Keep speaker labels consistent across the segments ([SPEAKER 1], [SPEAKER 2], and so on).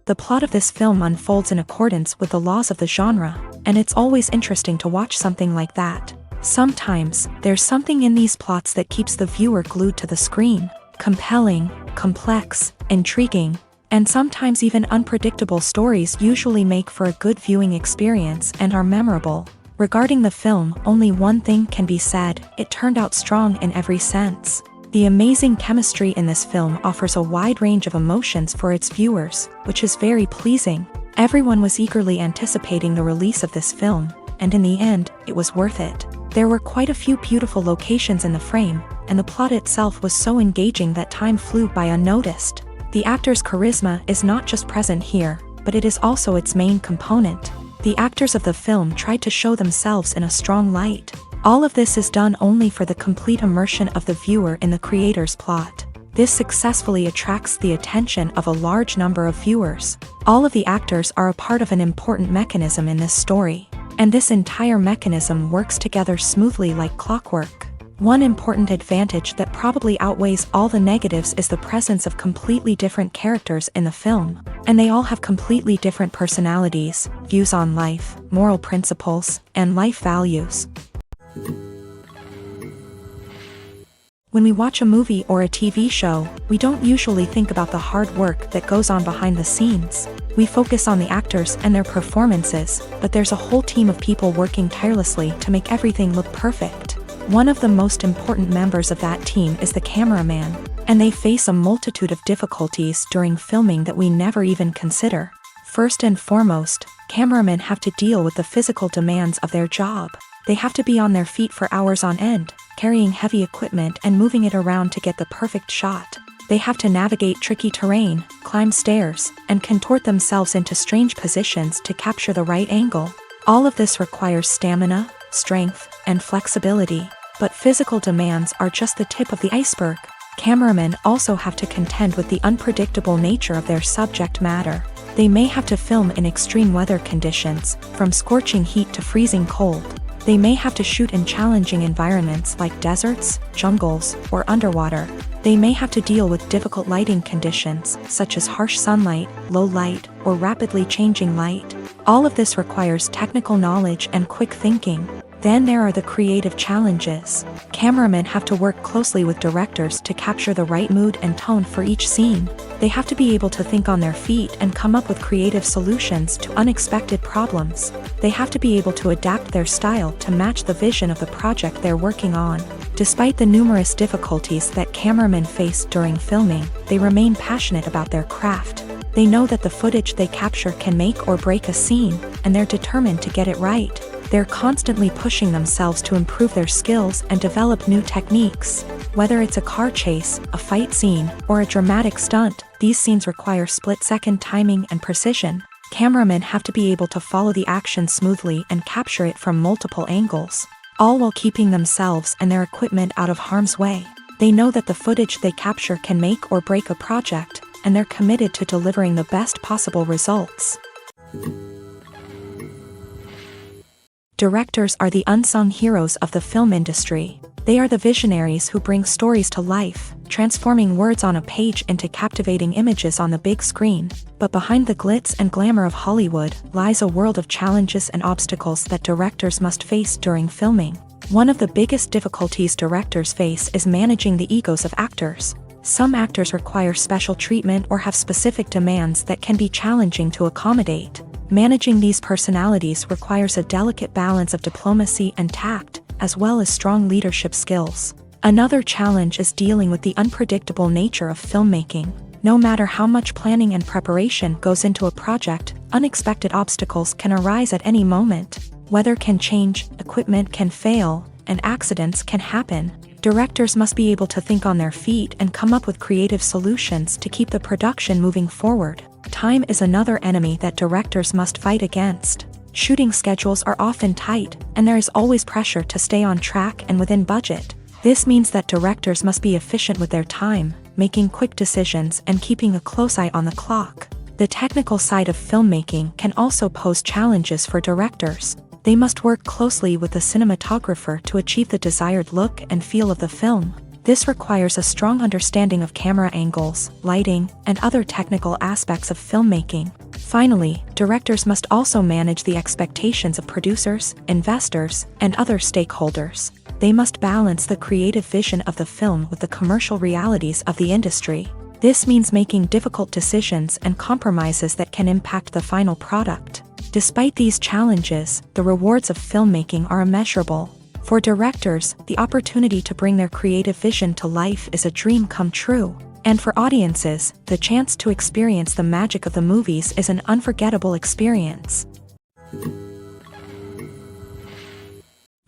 [SPEAKER 1] The plot of this film unfolds in accordance with the laws of the genre, and it's always interesting to watch something like that. Sometimes, there's something in these plots that keeps the viewer glued to the screen. Compelling, complex, intriguing, and sometimes even unpredictable stories usually make for a good viewing experience and are memorable. Regarding the film, only one thing can be said: it turned out strong in every sense. The amazing chemistry in this film offers a wide range of emotions for its viewers, which is very pleasing. Everyone was eagerly anticipating the release of this film, and in the end, it was worth it. There were quite a few beautiful locations in the frame, and the plot itself was so engaging that time flew by unnoticed. The actor's charisma is not just present here, but it is also its main component. The actors of the film tried to show themselves in a strong light. All of this is done only for the complete immersion of the viewer in the creator's plot. This successfully attracts the attention of a large number of viewers. All of the actors are a part of an important mechanism in this story, and this entire mechanism works together smoothly like clockwork. One important advantage that probably outweighs all the negatives is the presence of completely different characters in the film, and they all have completely different personalities, views on life, moral principles, and life values. When we watch a movie or a TV show, we don't usually think about the hard work that goes on behind the scenes. We focus on the actors and their performances, but there's a whole team of people working tirelessly to make everything look perfect. One of the most important members of that team is the cameraman, and they face a multitude of difficulties during filming that we never even consider. First and foremost, cameramen have to deal with the physical demands of their job. They have to be on their feet for hours on end, carrying heavy equipment and moving it around to get the perfect shot. They have to navigate tricky terrain, climb stairs, and contort themselves into strange positions to capture the right angle. All of this requires stamina, strength, and flexibility. But physical demands are just the tip of the iceberg. Cameramen also have to contend with the unpredictable nature of their subject matter. They may have to film in extreme weather conditions, from scorching heat to freezing cold. They may have to shoot in challenging environments like deserts, jungles, or underwater. They may have to deal with difficult lighting conditions, such as harsh sunlight, low light, or rapidly changing light. All of this requires technical knowledge and quick thinking. Then there are the creative challenges. Cameramen have to work closely with directors to capture the right mood and tone for each scene. They have to be able to think on their feet and come up with creative solutions to unexpected problems. They have to be able to adapt their style to match the vision of the project they're working on. Despite the numerous difficulties that cameramen face during filming, they remain passionate about their craft. They know that the footage they capture can make or break a scene, and they're determined to get it right. They're constantly pushing themselves to improve their skills and develop new techniques. Whether it's a car chase, a fight scene, or a dramatic stunt, these scenes require split-second timing and precision. Cameramen have to be able to follow the action smoothly and capture it from multiple angles, all while keeping themselves and their equipment out of harm's way. They know that the footage they capture can make or break a project, and they're committed to delivering the best possible results. Directors are the unsung heroes of the film industry. They are the visionaries who bring stories to life, transforming words on a page into captivating images on the big screen. But behind the glitz and glamour of Hollywood lies a world of challenges and obstacles that directors must face during filming. One of the biggest difficulties directors face is managing the egos of actors. Some actors require special treatment or have specific demands that can be challenging to accommodate. Managing these personalities requires a delicate balance of diplomacy and tact, as well as strong leadership skills. Another challenge is dealing with the unpredictable nature of filmmaking. No matter how much planning and preparation goes into a project, unexpected obstacles can arise at any moment. Weather can change, equipment can fail, and accidents can happen. Directors must be able to think on their feet and come up with creative solutions to keep the production moving forward. Time is another enemy that directors must fight against. Shooting schedules are often tight, and there is always pressure to stay on track and within budget. This means that directors must be efficient with their time, making quick decisions and keeping a close eye on the clock. The technical side of filmmaking can also pose challenges for directors. They must work closely with the cinematographer to achieve the desired look and feel of the film. This requires a strong understanding of camera angles, lighting, and other technical aspects of filmmaking. Finally, directors must also manage the expectations of producers, investors, and other stakeholders. They must balance the creative vision of the film with the commercial realities of the industry. This means making difficult decisions and compromises that can impact the final product. Despite these challenges, the rewards of filmmaking are immeasurable. For directors, the opportunity to bring their creative vision to life is a dream come true. And for audiences, the chance to experience the magic of the movies is an unforgettable experience.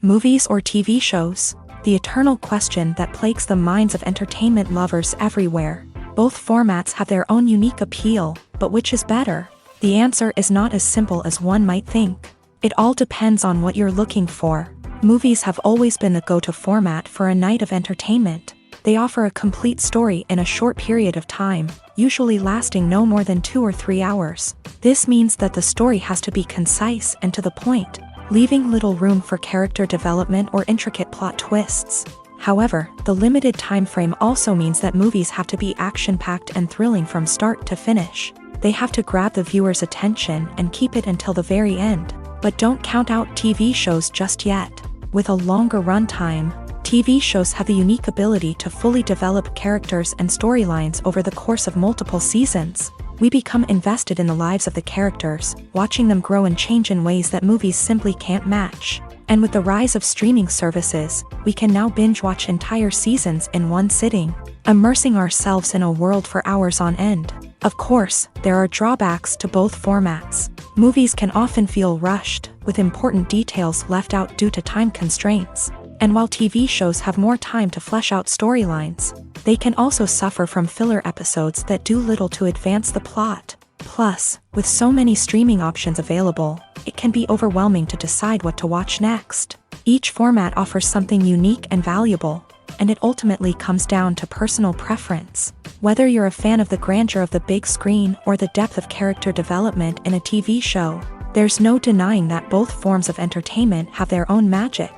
[SPEAKER 1] Movies or TV shows? The eternal question that plagues the minds of entertainment lovers everywhere. Both formats have their own unique appeal, but which is better? The answer is not as simple as one might think. It all depends on what you're looking for. Movies have always been the go-to format for a night of entertainment. They offer a complete story in a short period of time, usually lasting no more than 2 or 3 hours. This means that the story has to be concise and to the point, leaving little room for character development or intricate plot twists. However, the limited time frame also means that movies have to be action-packed and thrilling from start to finish. They have to grab the viewer's attention and keep it until the very end. But don't count out TV shows just yet. With a longer runtime, TV shows have the unique ability to fully develop characters and storylines over the course of multiple seasons. We become invested in the lives of the characters, watching them grow and change in ways that movies simply can't match. And with the rise of streaming services, we can now binge-watch entire seasons in one sitting, immersing ourselves in a world for hours on end. Of course, there are drawbacks to both formats. Movies can often feel rushed, with important details left out due to time constraints. And while TV shows have more time to flesh out storylines, they can also suffer from filler episodes that do little to advance the plot. Plus, with so many streaming options available, it can be overwhelming to decide what to watch next. Each format offers something unique and valuable, and it ultimately comes down to personal preference. Whether you're a fan of the grandeur of the big screen or the depth of character development in a TV show, there's no denying that both forms of entertainment have their own magic.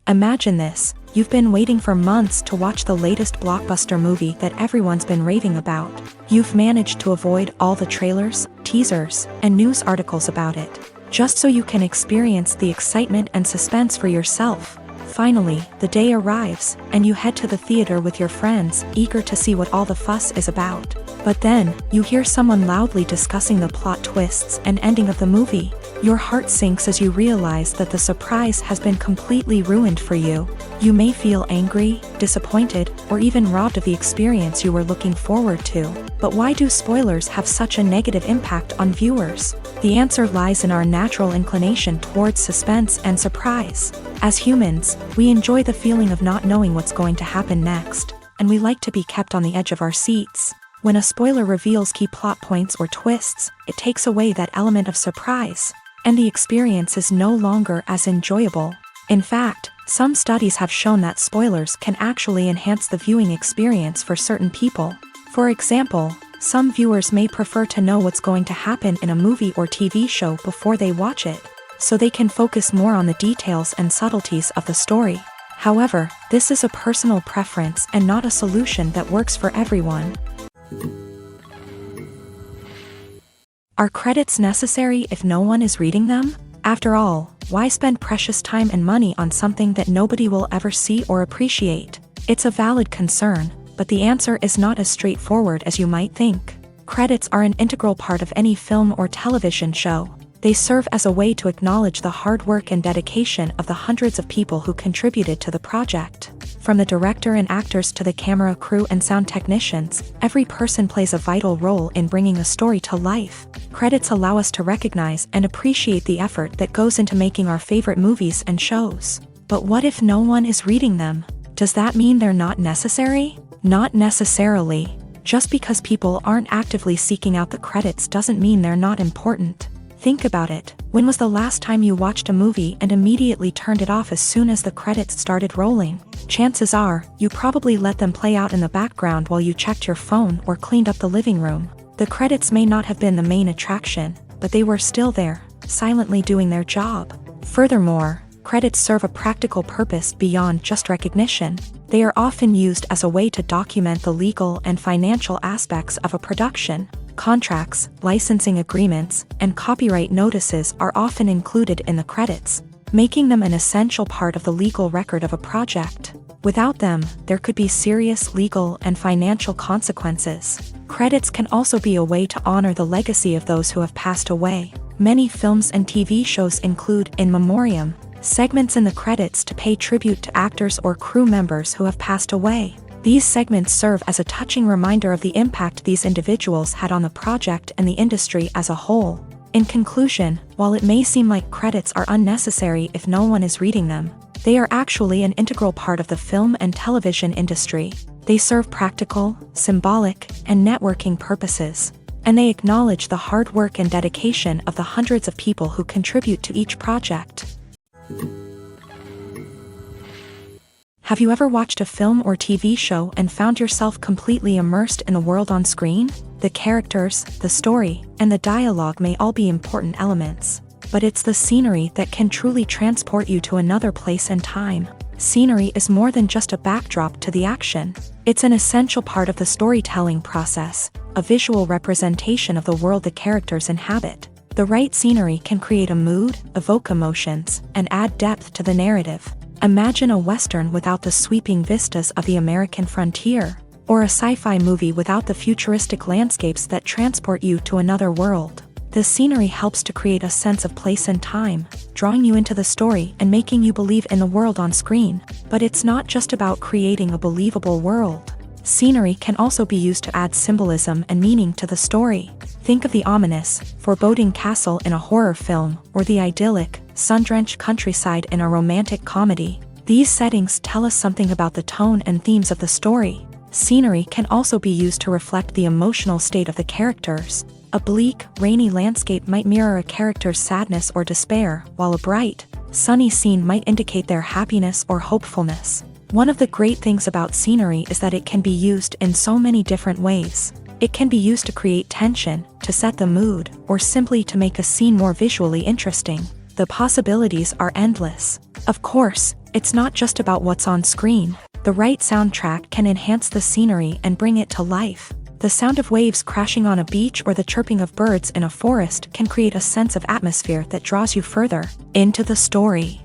[SPEAKER 1] Imagine this: you've been waiting for months to watch the latest blockbuster movie that everyone's been raving about. You've managed to avoid all the trailers, teasers, and news articles about it, just so you can experience the excitement and suspense for yourself. Finally, the day arrives, and you head to the theater with your friends, eager to see what all the fuss is about. But then, you hear someone loudly discussing the plot twists and ending of the movie. Your heart sinks as you realize that the surprise has been completely ruined for you. You may feel angry, disappointed, or even robbed of the experience you were looking forward to. But why do spoilers have such a negative impact on viewers? The answer lies in our natural inclination towards suspense and surprise. As humans, we enjoy the feeling of not knowing what's going to happen next, and we like to be kept on the edge of our seats. When a spoiler reveals key plot points or twists, it takes away that element of surprise, and the experience is no longer as enjoyable. In fact, some studies have shown that spoilers can actually enhance the viewing experience for certain people. For example, some viewers may prefer to know what's going to happen in a movie or TV show before they watch it, so they can focus more on the details and subtleties of the story. However, this is a personal preference and not a solution that works for everyone. Are credits necessary if no one is reading them? After all, why spend precious time and money on something that nobody will ever see or appreciate? It's a valid concern, but the answer is not as straightforward as you might think. Credits are an integral part of any film or television show. They serve as a way to acknowledge the hard work and dedication of the hundreds of people who contributed to the project. From the director and actors to the camera crew and sound technicians, every person plays a vital role in bringing a story to life. Credits allow us to recognize and appreciate the effort that goes into making our favorite movies and shows. But what if no one is reading them? Does that mean they're not necessary? Not necessarily. Just because people aren't actively seeking out the credits doesn't mean they're not important. Think about it. When was the last time you watched a movie and immediately turned it off as soon as the credits started rolling? Chances are, you probably let them play out in the background while you checked your phone or cleaned up the living room. The credits may not have been the main attraction, but they were still there, silently doing their job. Furthermore, Credits serve a practical purpose beyond just recognition. They are often used as a way to document the legal and financial aspects of a production. Contracts, licensing agreements, and copyright notices are often included in the credits, making them an essential part of the legal record of a project. Without them, there could be serious legal and financial consequences. Credits can also be a way to honor the legacy of those who have passed away. Many films and TV shows include in memoriam segments in the credits to pay tribute to actors or crew members who have passed away. These segments serve as a touching reminder of the impact these individuals had on the project and the industry as a whole. In conclusion, while it may seem like credits are unnecessary if no one is reading them, they are actually an integral part of the film and television industry. They serve practical, symbolic, and networking purposes, and they acknowledge the hard work and dedication of the hundreds of people who contribute to each project. Have you ever watched a film or TV show and found yourself completely immersed in the world on screen? The characters, the story, and the dialogue may all be important elements, but it's the scenery that can truly transport you to another place and time. Scenery is more than just a backdrop to the action. It's an essential part of the storytelling process, a visual representation of the world the characters inhabit. The right scenery can create a mood, evoke emotions, and add depth to the narrative. Imagine a Western without the sweeping vistas of the American frontier, or a sci-fi movie without the futuristic landscapes that transport you to another world. The scenery helps to create a sense of place and time, drawing you into the story and making you believe in the world on screen. But it's not just about creating a believable world. Scenery can also be used to add symbolism and meaning to the story. Think of the ominous, foreboding castle in a horror film, or the idyllic, sun-drenched countryside in a romantic comedy. These settings tell us something about the tone and themes of the story. Scenery can also be used to reflect the emotional state of the characters. A bleak, rainy landscape might mirror a character's sadness or despair, while a bright, sunny scene might indicate their happiness or hopefulness. One of the great things about scenery is that it can be used in so many different ways. It can be used to create tension, to set the mood, or simply to make a scene more visually interesting. The possibilities are endless. Of course, it's not just about what's on screen. The right soundtrack can enhance the scenery and bring it to life. The sound of waves crashing on a beach or the chirping of birds in a forest can create a sense of atmosphere that draws you further into the story.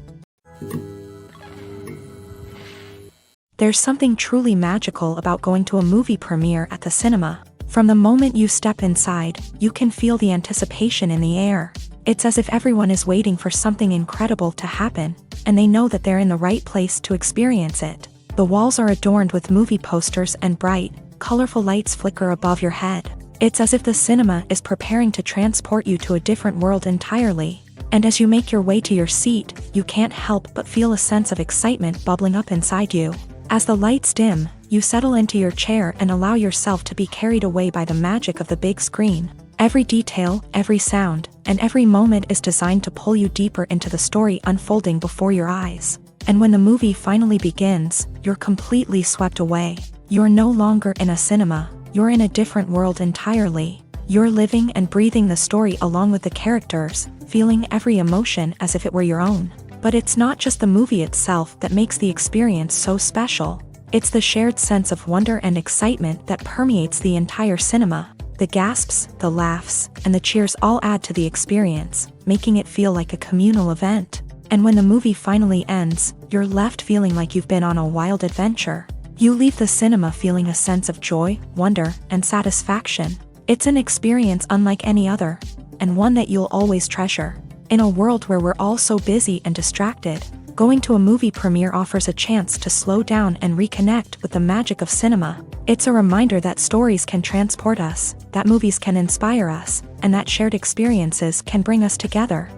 [SPEAKER 1] There's something truly magical about going to a movie premiere at the cinema. From the moment you step inside, you can feel the anticipation in the air. It's as if everyone is waiting for something incredible to happen, and they know that they're in the right place to experience it. The walls are adorned with movie posters and bright, colorful lights flicker above your head. It's as if the cinema is preparing to transport you to a different world entirely. And as you make your way to your seat, you can't help but feel a sense of excitement bubbling up inside you. As the lights dim, you settle into your chair and allow yourself to be carried away by the magic of the big screen. Every detail, every sound, and every moment is designed to pull you deeper into the story unfolding before your eyes. And when the movie finally begins, you're completely swept away. You're no longer in a cinema, you're in a different world entirely. You're living and breathing the story along with the characters, feeling every emotion as if it were your own. But it's not just the movie itself that makes the experience so special. It's the shared sense of wonder and excitement that permeates the entire cinema. The gasps, the laughs, and the cheers all add to the experience, making it feel like a communal event. And when the movie finally ends, you're left feeling like you've been on a wild adventure. You leave the cinema feeling a sense of joy, wonder, and satisfaction. It's an experience unlike any other, and one that you'll always treasure. In a world where we're all so busy and distracted, going to a movie premiere offers a chance to slow down and reconnect with the magic of cinema. It's a reminder that stories can transport us, that movies can inspire us, and that shared experiences can bring us together.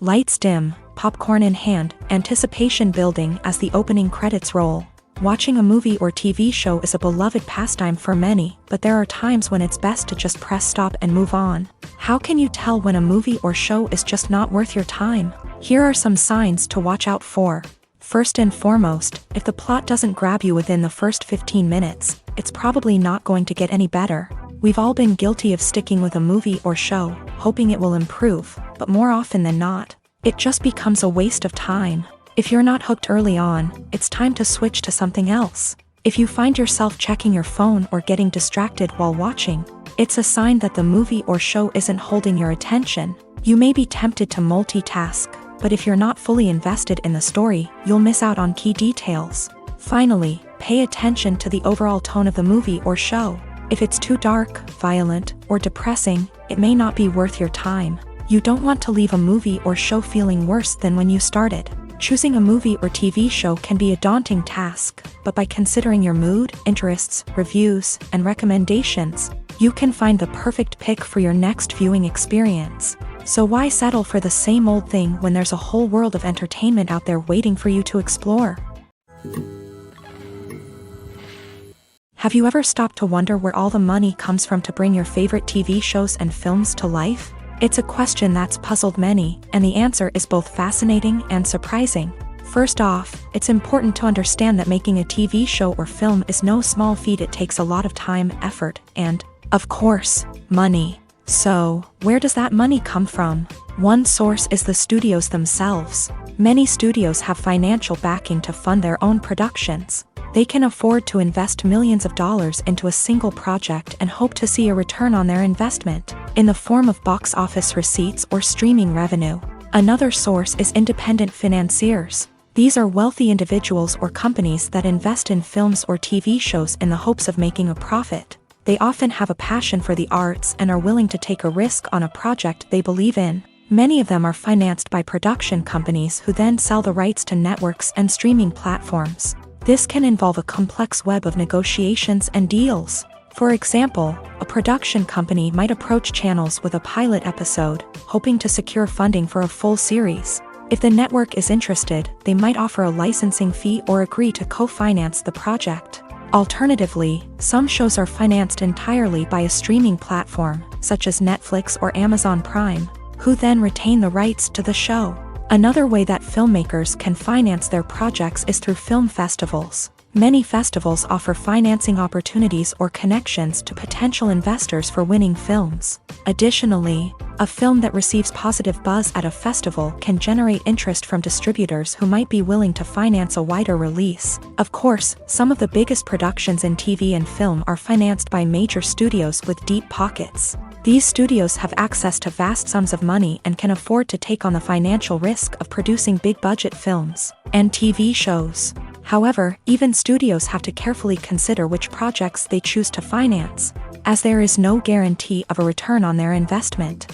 [SPEAKER 1] Lights dim, popcorn in hand, anticipation building as the opening credits roll. Watching a movie or TV show is a beloved pastime for many, but there are times when it's best to just press stop and move on. How can you tell when a movie or show is just not worth your time? Here are some signs to watch out for. First and foremost, if the plot doesn't grab you within the first 15 minutes, it's probably not going to get any better. We've all been guilty of sticking with a movie or show, hoping it will improve, but more often than not, it just becomes a waste of time. If you're not hooked early on, it's time to switch to something else. If you find yourself checking your phone or getting distracted while watching, it's a sign that the movie or show isn't holding your attention. You may be tempted to multitask, but if you're not fully invested in the story, you'll miss out on key details. Finally, pay attention to the overall tone of the movie or show. If it's too dark, violent, or depressing, it may not be worth your time. You don't want to leave a movie or show feeling worse than when you started. Choosing a movie or TV show can be a daunting task, but by considering your mood, interests, reviews, and recommendations, you can find the perfect pick for your next viewing experience. So why settle for the same old thing when there's a whole world of entertainment out there waiting for you to explore? Have you ever stopped to wonder where all the money comes from to bring your favorite TV shows and films to life? It's a question that's puzzled many, and the answer is both fascinating and surprising. First off, it's important to understand that making a TV show or film is no small feat. It takes a lot of time, effort, and, of course, money. So, where does that money come from? One source is the studios themselves. Many studios have financial backing to fund their own productions. They can afford to invest millions of dollars into a single project and hope to see a return on their investment, in the form of box office receipts or streaming revenue. Another source is independent financiers. These are wealthy individuals or companies that invest in films or TV shows in the hopes of making a profit. They often have a passion for the arts and are willing to take a risk on a project they believe in. Many of them are financed by production companies who then sell the rights to networks and streaming platforms. This can involve a complex web of negotiations and deals. For example, a production company might approach channels with a pilot episode, hoping to secure funding for a full series. If the network is interested, they might offer a licensing fee or agree to co-finance the project. Alternatively, some shows are financed entirely by a streaming platform, such as Netflix or Amazon Prime, who then retain the rights to the show. Another way that filmmakers can finance their projects is through film festivals. Many festivals offer financing opportunities or connections to potential investors for winning films. Additionally, a film that receives positive buzz at a festival can generate interest from distributors who might be willing to finance a wider release. Of course, some of the biggest productions in TV and film are financed by major studios with deep pockets. These studios have access to vast sums of money and can afford to take on the financial risk of producing big-budget films and TV shows. However, even studios have to carefully consider which projects they choose to finance, as there is no guarantee of a return on their investment.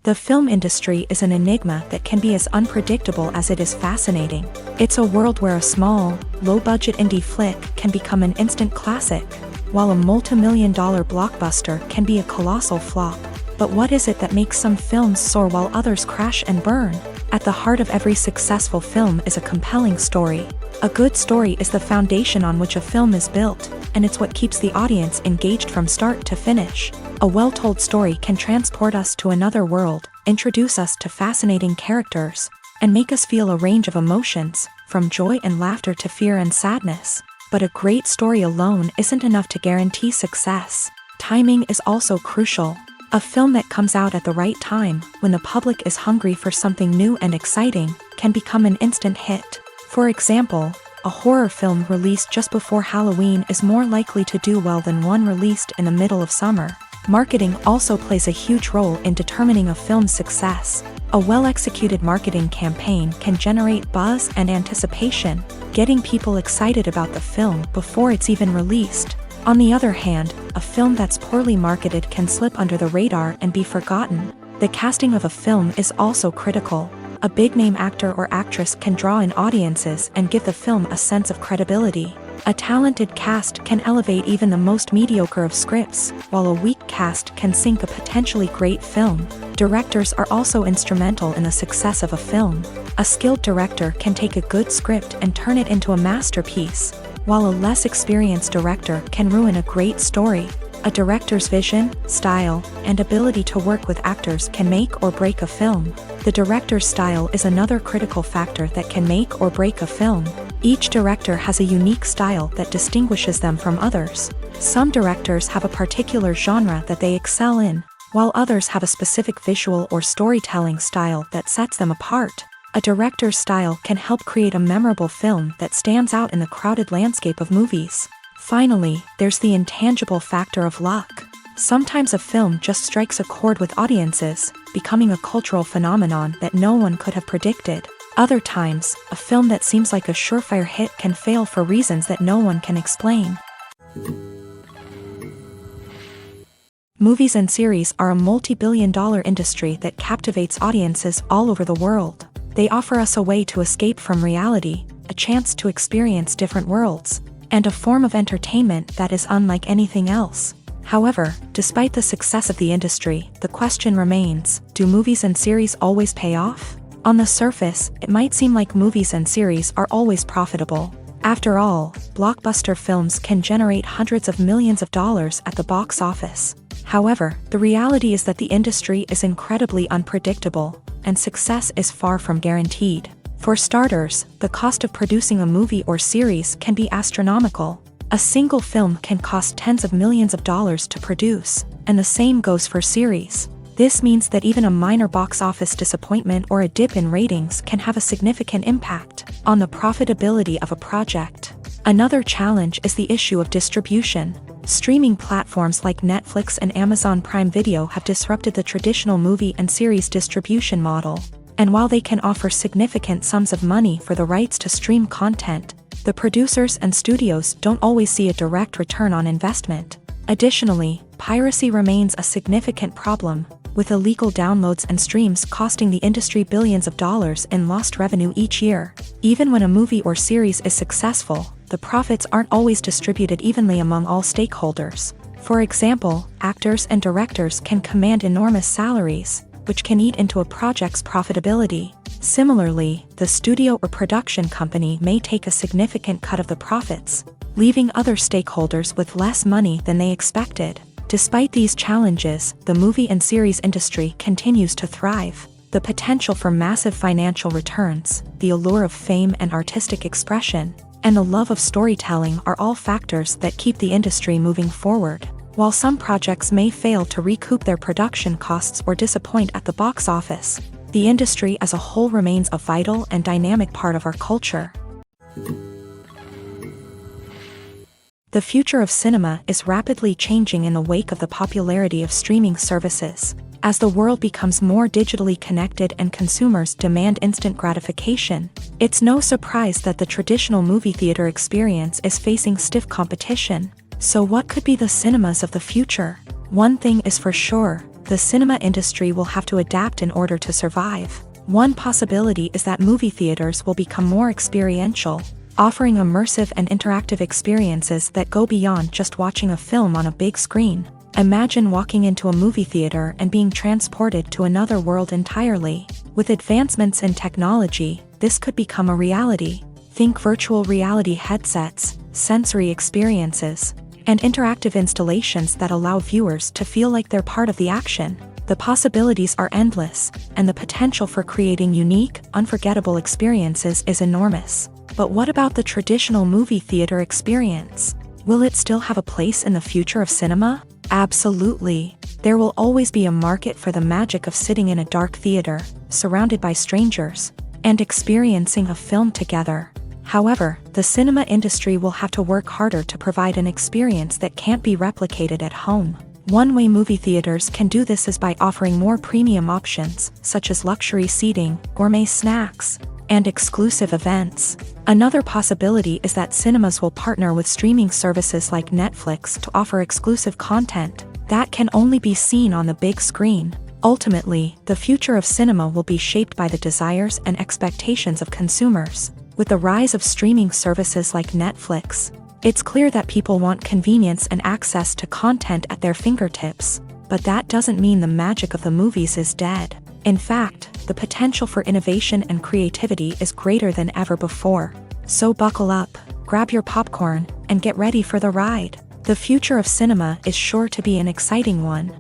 [SPEAKER 1] The film industry is an enigma that can be as unpredictable as it is fascinating. It's a world where a small, low-budget indie flick can become an instant classic, while a multi-million-dollar blockbuster can be a colossal flop. But what is it that makes some films soar while others crash and burn? At the heart of every successful film is a compelling story. A good story is the foundation on which a film is built, and it's what keeps the audience engaged from start to finish. A well-told story can transport us to another world, introduce us to fascinating characters, and make us feel a range of emotions, from joy and laughter to fear and sadness. But a great story alone isn't enough to guarantee success. Timing is also crucial. A film that comes out at the right time, when the public is hungry for something new and exciting, can become an instant hit. For example, a horror film released just before Halloween is more likely to do well than one released in the middle of summer. Marketing also plays a huge role in determining a film's success. A well-executed marketing campaign can generate buzz and anticipation, getting people excited about the film before it's even released. On the other hand, a film that's poorly marketed can slip under the radar and be forgotten. The casting of a film is also critical. A big-name actor or actress can draw in audiences and give the film a sense of credibility. A talented cast can elevate even the most mediocre of scripts, while a weak cast can sink a potentially great film. Directors are also instrumental in the success of a film. A skilled director can take a good script and turn it into a masterpiece, while a less experienced director can ruin a great story. A director's vision, style, and ability to work with actors can make or break a film. The director's style is another critical factor that can make or break a film. Each director has a unique style that distinguishes them from others. Some directors have a particular genre that they excel in, while others have a specific visual or storytelling style that sets them apart. A director's style can help create a memorable film that stands out in the crowded landscape of movies. Finally, there's the intangible factor of luck. Sometimes a film just strikes a chord with audiences, becoming a cultural phenomenon that no one could have predicted. Other times, a film that seems like a surefire hit can fail for reasons that no one can explain. Movies and series are a multi-billion-dollar industry that captivates audiences all over the world. They offer us a way to escape from reality, a chance to experience different worlds, and a form of entertainment that is unlike anything else. However, despite the success of the industry, the question remains, do movies and series always pay off? On the surface, it might seem like movies and series are always profitable. After all, blockbuster films can generate hundreds of millions of dollars at the box office. However, the reality is that the industry is incredibly unpredictable, and success is far from guaranteed. For starters, the cost of producing a movie or series can be astronomical. A single film can cost tens of millions of dollars to produce, and the same goes for series. This means that even a minor box office disappointment or a dip in ratings can have a significant impact on the profitability of a project. Another challenge is the issue of distribution. Streaming platforms like Netflix and Amazon Prime Video have disrupted the traditional movie and series distribution model. And while they can offer significant sums of money for the rights to stream content, the producers and studios don't always see a direct return on investment. Additionally, piracy remains a significant problem, with illegal downloads and streams costing the industry billions of dollars in lost revenue each year. Even when a movie or series is successful, the profits aren't always distributed evenly among all stakeholders. For example, actors and directors can command enormous salaries, which can eat into a project's profitability. Similarly, the studio or production company may take a significant cut of the profits, leaving other stakeholders with less money than they expected. Despite these challenges, the movie and series industry continues to thrive. The potential for massive financial returns, the allure of fame and artistic expression, and the love of storytelling are all factors that keep the industry moving forward. While some projects may fail to recoup their production costs or disappoint at the box office, the industry as a whole remains a vital and dynamic part of our culture. The future of cinema is rapidly changing in the wake of the popularity of streaming services. As the world becomes more digitally connected and consumers demand instant gratification, it's no surprise that the traditional movie theater experience is facing stiff competition. So what could be the cinemas of the future? One thing is for sure, the cinema industry will have to adapt in order to survive. One possibility is that movie theaters will become more experiential, offering immersive and interactive experiences that go beyond just watching a film on a big screen. Imagine walking into a movie theater and being transported to another world entirely. With advancements in technology, this could become a reality. Think virtual reality headsets, sensory experiences, and interactive installations that allow viewers to feel like they're part of the action. The possibilities are endless, and the potential for creating unique, unforgettable experiences is enormous. But what about the traditional movie theater experience? Will it still have a place in the future of cinema? Absolutely. There will always be a market for the magic of sitting in a dark theater, surrounded by strangers, and experiencing a film together. However, the cinema industry will have to work harder to provide an experience that can't be replicated at home. One way movie theaters can do this is by offering more premium options, such as luxury seating, gourmet snacks, and exclusive events. Another possibility is that cinemas will partner with streaming services like Netflix to offer exclusive content that can only be seen on the big screen. Ultimately, the future of cinema will be shaped by the desires and expectations of consumers. With the rise of streaming services like Netflix, it's clear that people want convenience and access to content at their fingertips. But that doesn't mean the magic of the movies is dead. In fact, the potential for innovation and creativity is greater than ever before. So buckle up, grab your popcorn, and get ready for the ride. The future of cinema is sure to be an exciting one.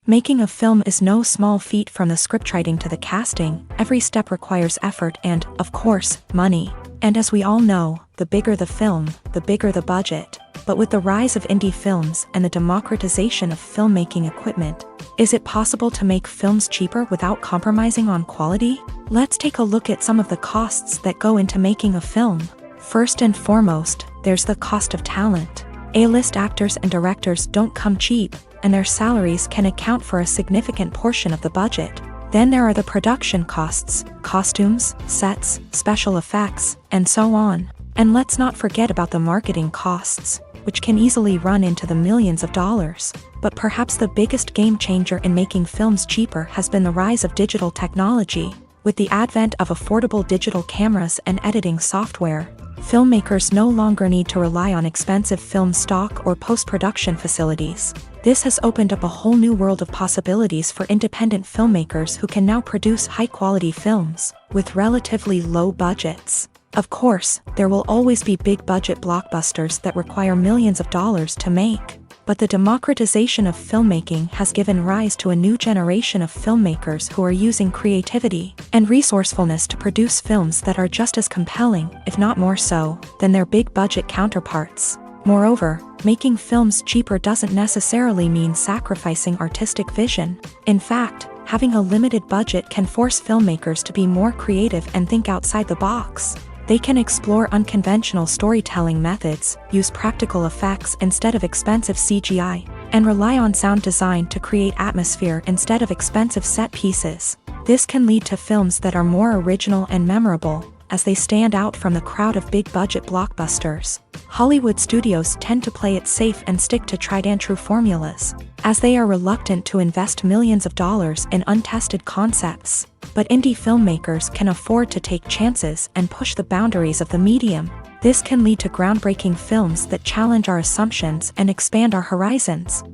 [SPEAKER 1] Making a film is no small feat. From the scriptwriting to the casting, every step requires effort and, of course, money. And as we all know, the bigger the film, the bigger the budget. But with the rise of indie films and the democratization of filmmaking equipment, is it possible to make films cheaper without compromising on quality? Let's take a look at some of the costs that go into making a film. First and foremost, there's the cost of talent. A-list actors and directors don't come cheap, and their salaries can account for a significant portion of the budget. Then there are the production costs, costumes, sets, special effects, and so on. And let's not forget about the marketing costs, which can easily run into the millions of dollars. But perhaps the biggest game changer in making films cheaper has been the rise of digital technology. With the advent of affordable digital cameras and editing software, filmmakers no longer need to rely on expensive film stock or post-production facilities. This has opened up a whole new world of possibilities for independent filmmakers who can now produce high-quality films with relatively low budgets. Of course, there will always be big-budget blockbusters that require millions of dollars to make. But the democratization of filmmaking has given rise to a new generation of filmmakers who are using creativity and resourcefulness to produce films that are just as compelling, if not more so, than their big-budget counterparts. Moreover, making films cheaper doesn't necessarily mean sacrificing artistic vision. In fact, having a limited budget can force filmmakers to be more creative and think outside the box. They can explore unconventional storytelling methods, use practical effects instead of expensive CGI, and rely on sound design to create atmosphere instead of expensive set pieces. This can lead to films that are more original and memorable, as they stand out from the crowd of big-budget blockbusters. Hollywood studios tend to play it safe and stick to tried-and-true formulas, as they are reluctant to invest millions of dollars in untested concepts. But indie filmmakers can afford to take chances and push the boundaries of the medium. This can lead to groundbreaking films that challenge our assumptions and expand our horizons.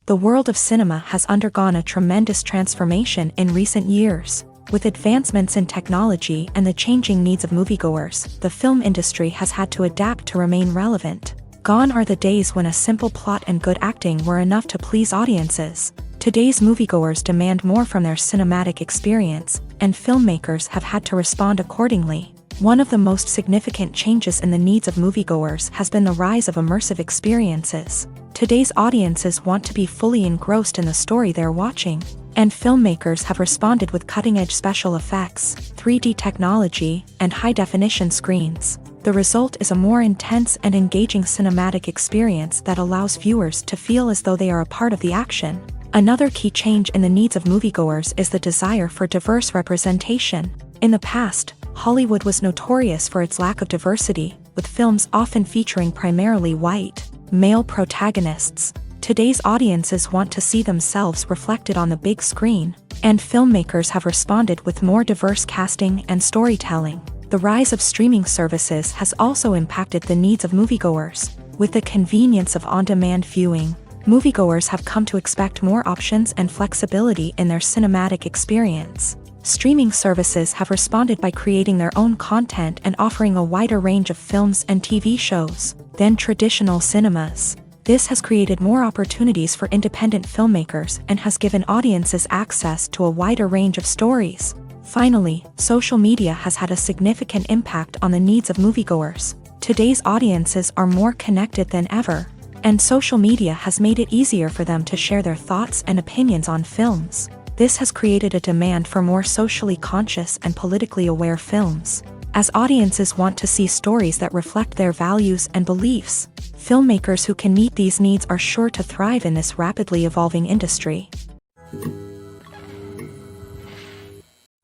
[SPEAKER 1] The world of cinema has undergone a tremendous transformation in recent years. With advancements in technology and the changing needs of moviegoers, the film industry has had to adapt to remain relevant. Gone are the days when a simple plot and good acting were enough to please audiences. Today's moviegoers demand more from their cinematic experience, and filmmakers have had to respond accordingly. One of the most significant changes in the needs of moviegoers has been the rise of immersive experiences. Today's audiences want to be fully engrossed in the story they're watching, and filmmakers have responded with cutting-edge special effects, 3D technology, and high-definition screens. The result is a more intense and engaging cinematic experience that allows viewers to feel as though they are a part of the action. Another key change in the needs of moviegoers is the desire for diverse representation. In the past, Hollywood was notorious for its lack of diversity, with films often featuring primarily white, male protagonists. Today's audiences want to see themselves reflected on the big screen, and filmmakers have responded with more diverse casting and storytelling. The rise of streaming services has also impacted the needs of moviegoers. With the convenience of on-demand viewing, moviegoers have come to expect more options and flexibility in their cinematic experience. Streaming services have responded by creating their own content and offering a wider range of films and TV shows than traditional cinemas. This has created more opportunities for independent filmmakers and has given audiences access to a wider range of stories. Finally, social media has had a significant impact on the needs of moviegoers. Today's audiences are more connected than ever, and social media has made it easier for them to share their thoughts and opinions on films. This has created a demand for more socially conscious and politically aware films. As audiences want to see stories that reflect their values and beliefs, filmmakers who can meet these needs are sure to thrive in this rapidly evolving industry.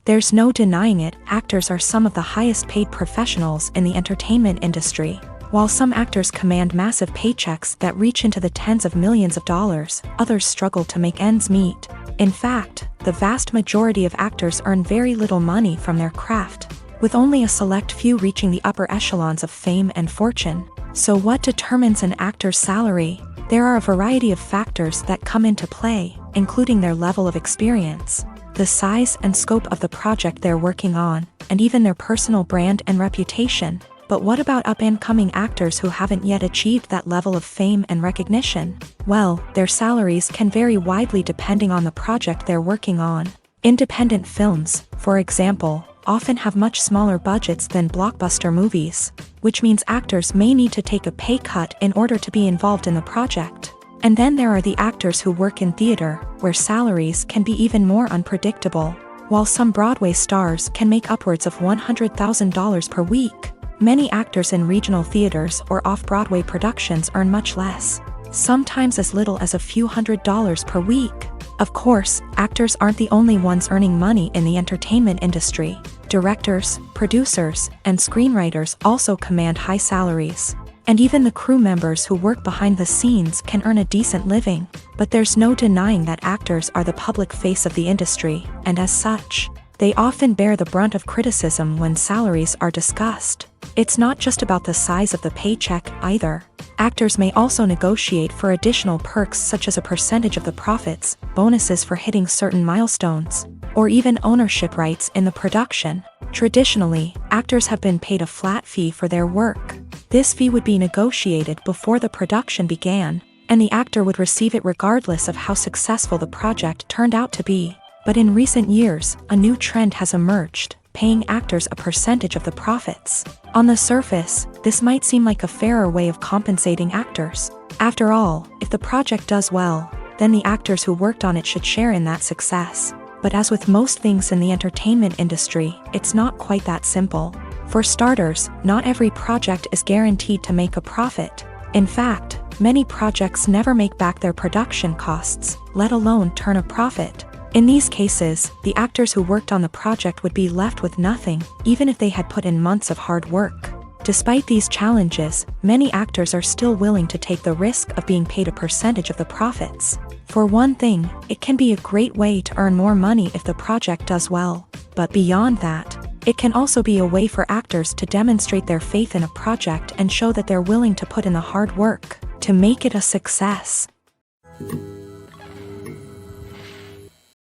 [SPEAKER 1] There's no denying it, actors are some of the highest paid professionals in the entertainment industry. While some actors command massive paychecks that reach into the tens of millions of dollars, others struggle to make ends meet. In fact, the vast majority of actors earn very little money from their craft, with only a select few reaching the upper echelons of fame and fortune. So what determines an actor's salary? There are a variety of factors that come into play, including their level of experience, the size and scope of the project they're working on, and even their personal brand and reputation. But what about up-and-coming actors who haven't yet achieved that level of fame and recognition? Well, their salaries can vary widely depending on the project they're working on. Independent films, for example, often have much smaller budgets than blockbuster movies, which means actors may need to take a pay cut in order to be involved in the project. And then there are the actors who work in theater, where salaries can be even more unpredictable. While some Broadway stars can make upwards of $100,000 per week, many actors in regional theaters or off-Broadway productions earn much less, sometimes as little as a few $100s per week. Of course, actors aren't the only ones earning money in the entertainment industry. Directors, producers, and screenwriters also command high salaries. And even the crew members who work behind the scenes can earn a decent living. But there's no denying that actors are the public face of the industry, and as such, they often bear the brunt of criticism when salaries are discussed. It's not just about the size of the paycheck, either. Actors may also negotiate for additional perks such as a percentage of the profits, bonuses for hitting certain milestones, or even ownership rights in the production. Traditionally, actors have been paid a flat fee for their work. This fee would be negotiated before the production began, and the actor would receive it regardless of how successful the project turned out to be. But in recent years, a new trend has emerged, paying actors a percentage of the profits. On the surface, this might seem like a fairer way of compensating actors. After all, if the project does well, then the actors who worked on it should share in that success. But as with most things in the entertainment industry, it's not quite that simple. For starters, not every project is guaranteed to make a profit. In fact, many projects never make back their production costs, let alone turn a profit. In these cases, the actors who worked on the project would be left with nothing, even if they had put in months of hard work. Despite these challenges, many actors are still willing to take the risk of being paid a percentage of the profits. For one thing, it can be a great way to earn more money if the project does well. But beyond that, it can also be a way for actors to demonstrate their faith in a project and show that they're willing to put in the hard work to make it a success.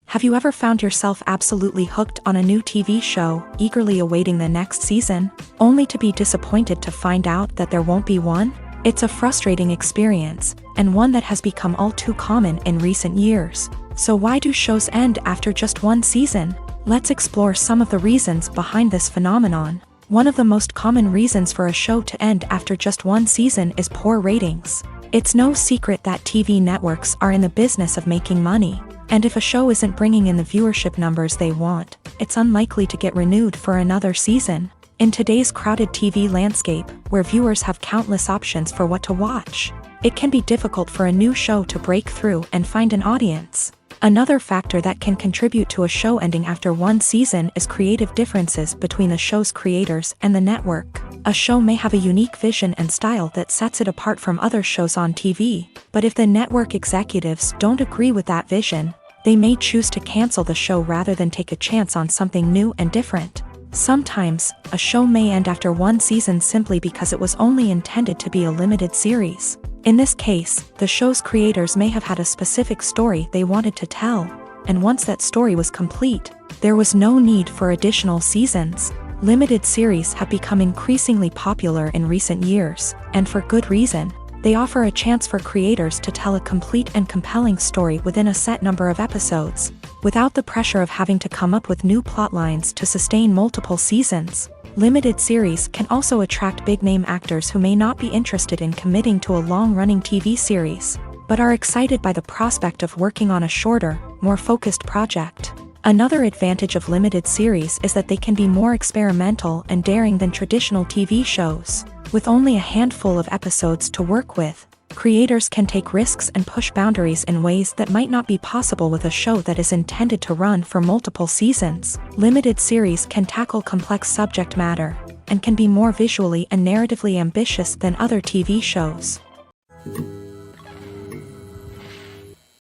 [SPEAKER 1] Have you ever found yourself absolutely hooked on a new TV show, eagerly awaiting the next season, only to be disappointed to find out that there won't be one? It's a frustrating experience, and one that has become all too common in recent years. So why do shows end after just one season? Let's explore some of the reasons behind this phenomenon. One of the most common reasons for a show to end after just one season is poor ratings. It's no secret that TV networks are in the business of making money. And if a show isn't bringing in the viewership numbers they want, it's unlikely to get renewed for another season. In today's crowded TV landscape, where viewers have countless options for what to watch, it can be difficult for a new show to break through and find an audience. Another factor that can contribute to a show ending after one season is creative differences between the show's creators and the network. A show may have a unique vision and style that sets it apart from other shows on TV, but if the network executives don't agree with that vision, they may choose to cancel the show rather than take a chance on something new and different. Sometimes, a show may end after one season simply because it was only intended to be a limited series. In this case, the show's creators may have had a specific story they wanted to tell, and once that story was complete, there was no need for additional seasons. Limited series have become increasingly popular in recent years, and for good reason. They offer a chance for creators to tell a complete and compelling story within a set number of episodes, without the pressure of having to come up with new plotlines to sustain multiple seasons. Limited series can also attract big-name actors who may not be interested in committing to a long-running TV series, but are excited by the prospect of working on a shorter, more focused project. Another advantage of limited series is that they can be more experimental and daring than traditional TV shows. With only a handful of episodes to work with, creators can take risks and push boundaries in ways that might not be possible with a show that is intended to run for multiple seasons. Limited series can tackle complex subject matter, and can be more visually and narratively ambitious than other TV shows.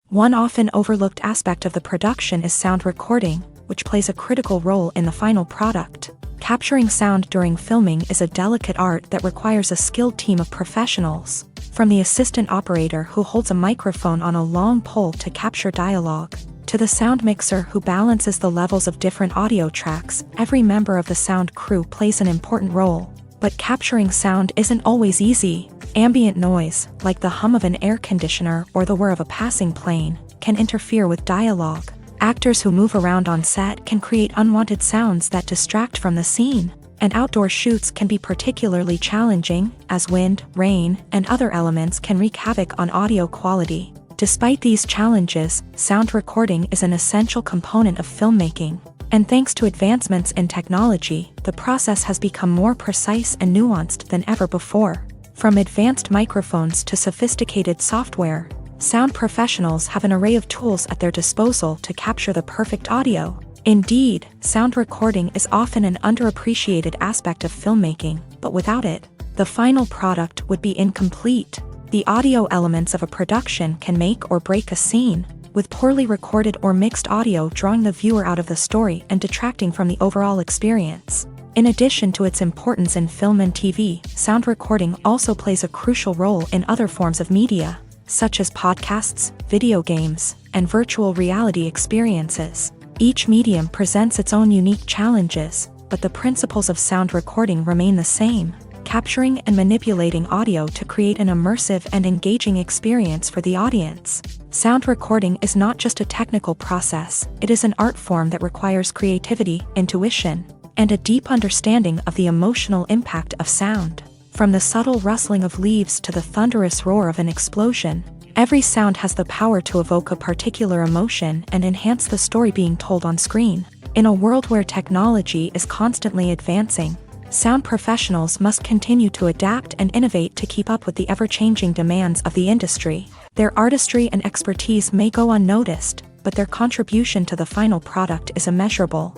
[SPEAKER 1] One often overlooked aspect of the production is sound recording, which plays a critical role in the final product. Capturing sound during filming is a delicate art that requires a skilled team of professionals. From the assistant operator who holds a microphone on a long pole to capture dialogue, to the sound mixer who balances the levels of different audio tracks, every member of the sound crew plays an important role. But capturing sound isn't always easy. Ambient noise, like the hum of an air conditioner or the whir of a passing plane, can interfere with dialogue. Actors who move around on set can create unwanted sounds that distract from the scene. And outdoor shoots can be particularly challenging, as wind, rain, and other elements can wreak havoc on audio quality. Despite these challenges, sound recording is an essential component of filmmaking. And thanks to advancements in technology, the process has become more precise and nuanced than ever before. From advanced microphones to sophisticated software, sound professionals have an array of tools at their disposal to capture the perfect audio. Indeed, sound recording is often an underappreciated aspect of filmmaking, but without it, the final product would be incomplete. The audio elements of a production can make or break a scene, with poorly recorded or mixed audio drawing the viewer out of the story and detracting from the overall experience. In addition to its importance in film and TV, sound recording also plays a crucial role in other forms of media, such as podcasts, video games, and virtual reality experiences. Each medium presents its own unique challenges, but the principles of sound recording remain the same, capturing and manipulating audio to create an immersive and engaging experience for the audience. Sound recording is not just a technical process, it is an art form that requires creativity, intuition, and a deep understanding of the emotional impact of sound. From the subtle rustling of leaves to the thunderous roar of an explosion, every sound has the power to evoke a particular emotion and enhance the story being told on screen. In a world where technology is constantly advancing, sound professionals must continue to adapt and innovate to keep up with the ever-changing demands of the industry. Their artistry and expertise may go unnoticed, but their contribution to the final product is immeasurable.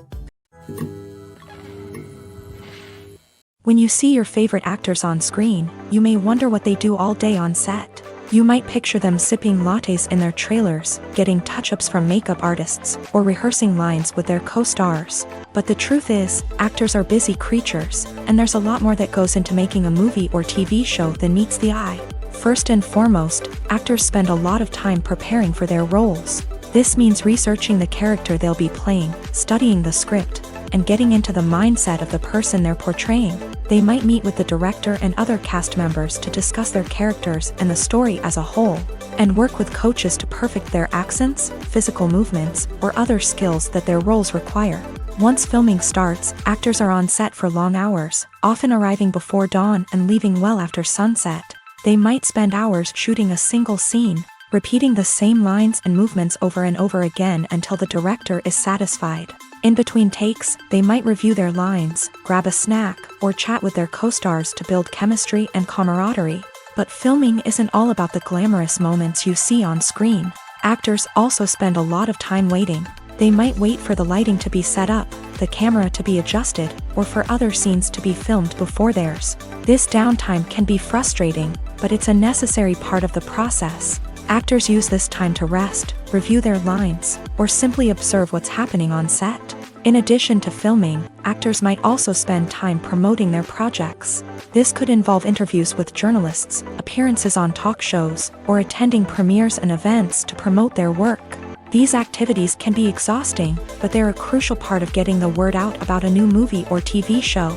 [SPEAKER 1] When you see your favorite actors on screen, you may wonder what they do all day on set. You might picture them sipping lattes in their trailers, getting touch-ups from makeup artists, or rehearsing lines with their co-stars. But the truth is, actors are busy creatures, and there's a lot more that goes into making a movie or TV show than meets the eye. First and foremost, actors spend a lot of time preparing for their roles. This means researching the character they'll be playing, studying the script, and getting into the mindset of the person they're portraying. They might meet with the director and other cast members to discuss their characters and the story as a whole, and work with coaches to perfect their accents, physical movements, or other skills that their roles require. Once filming starts, actors are on set for long hours, often arriving before dawn and leaving well after sunset. They might spend hours shooting a single scene, repeating the same lines and movements over and over again until the director is satisfied. In between takes, they might review their lines, grab a snack, or chat with their co-stars to build chemistry and camaraderie. But filming isn't all about the glamorous moments you see on screen. Actors also spend a lot of time waiting. They might wait for the lighting to be set up, the camera to be adjusted, or for other scenes to be filmed before theirs. This downtime can be frustrating, but it's a necessary part of the process. Actors use this time to rest, review their lines, or simply observe what's happening on set. In addition to filming, actors might also spend time promoting their projects. This could involve interviews with journalists, appearances on talk shows, or attending premieres and events to promote their work. These activities can be exhausting, but they're a crucial part of getting the word out about a new movie or TV show.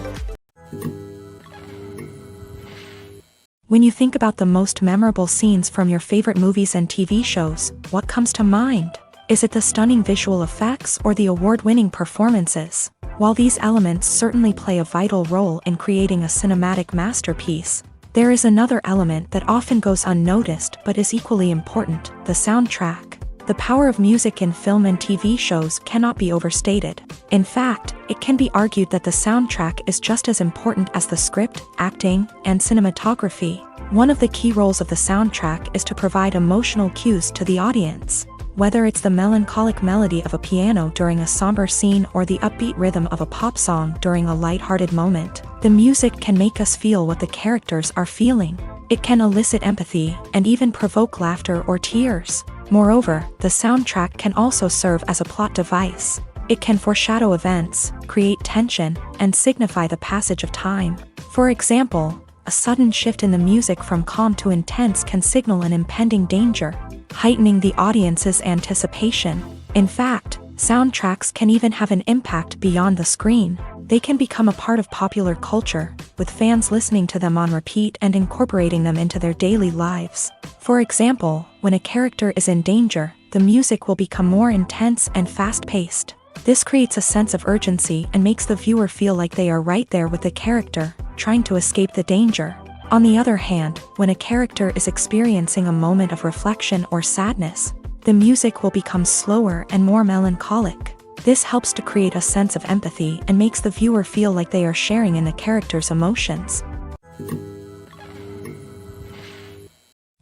[SPEAKER 1] When you think about the most memorable scenes from your favorite movies and TV shows, what comes to mind? Is it the stunning visual effects or the award-winning performances? While these elements certainly play a vital role in creating a cinematic masterpiece, there is another element that often goes unnoticed but is equally important: the soundtrack. The power of music in film and TV shows cannot be overstated. In fact, it can be argued that the soundtrack is just as important as the script, acting, and cinematography. One of the key roles of the soundtrack is to provide emotional cues to the audience. Whether it's the melancholic melody of a piano during a somber scene or the upbeat rhythm of a pop song during a lighthearted moment, the music can make us feel what the characters are feeling. It can elicit empathy and even provoke laughter or tears. Moreover, the soundtrack can also serve as a plot device. It can foreshadow events, create tension, and signify the passage of time. For example, a sudden shift in the music from calm to intense can signal an impending danger, heightening the audience's anticipation. In fact, Soundtracks can even have an impact beyond the screen. They can become a part of popular culture, with fans listening to them on repeat and incorporating them into their daily lives. For example, when a character is in danger, the music will become more intense and fast-paced. This creates a sense of urgency and makes the viewer feel like they are right there with the character, trying to escape the danger. On the other hand, when a character is experiencing a moment of reflection or sadness, the music will become slower and more melancholic. This helps to create a sense of empathy and makes the viewer feel like they are sharing in the character's emotions.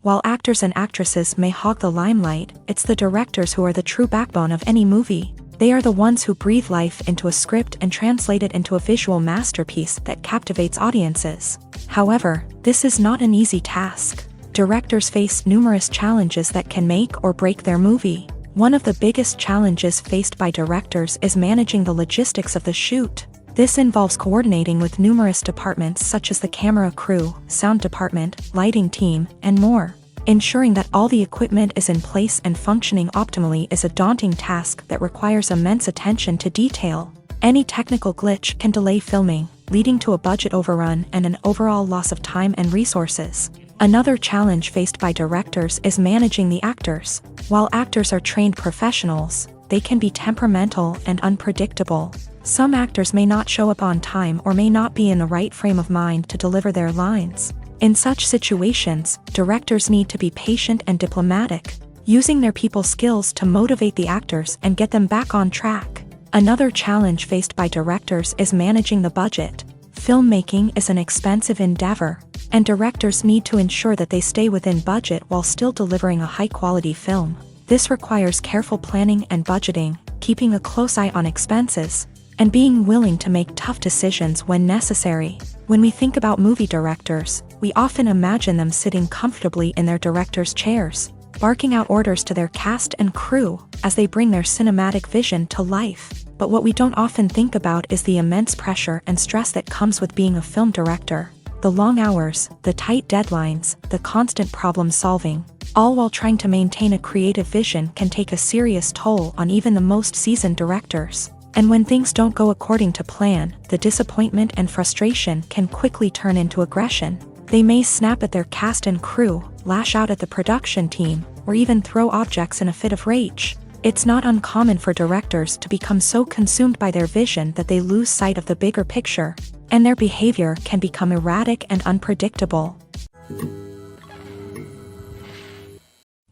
[SPEAKER 1] While actors and actresses may hog the limelight, it's the directors who are the true backbone of any movie. They are the ones who breathe life into a script and translate it into a visual masterpiece that captivates audiences. However, this is not an easy task. Directors face numerous challenges that can make or break their movie. One of the biggest challenges faced by directors is managing the logistics of the shoot. This involves coordinating with numerous departments such as the camera crew, sound department, lighting team, and more. Ensuring that all the equipment is in place and functioning optimally is a daunting task that requires immense attention to detail. Any technical glitch can delay filming, leading to a budget overrun and an overall loss of time and resources. Another challenge faced by directors is managing the actors. While actors are trained professionals, they can be temperamental and unpredictable. Some actors may not show up on time or may not be in the right frame of mind to deliver their lines. In such situations, directors need to be patient and diplomatic, using their people skills to motivate the actors and get them back on track. Another challenge faced by directors is managing the budget. Filmmaking is an expensive endeavor, and directors need to ensure that they stay within budget while still delivering a high-quality film. This requires careful planning and budgeting, keeping a close eye on expenses, and being willing to make tough decisions when necessary. When we think about movie directors, we often imagine them sitting comfortably in their director's chairs, barking out orders to their cast and crew as they bring their cinematic vision to life. But what we don't often think about is the immense pressure and stress that comes with being a film director. The long hours, the tight deadlines, the constant problem solving, all while trying to maintain a creative vision can take a serious toll on even the most seasoned directors. And when things don't go according to plan, the disappointment and frustration can quickly turn into aggression. They may snap at their cast and crew, lash out at the production team, or even throw objects in a fit of rage. It's not uncommon for directors to become so consumed by their vision that they lose sight of the bigger picture, and their behavior can become erratic and unpredictable.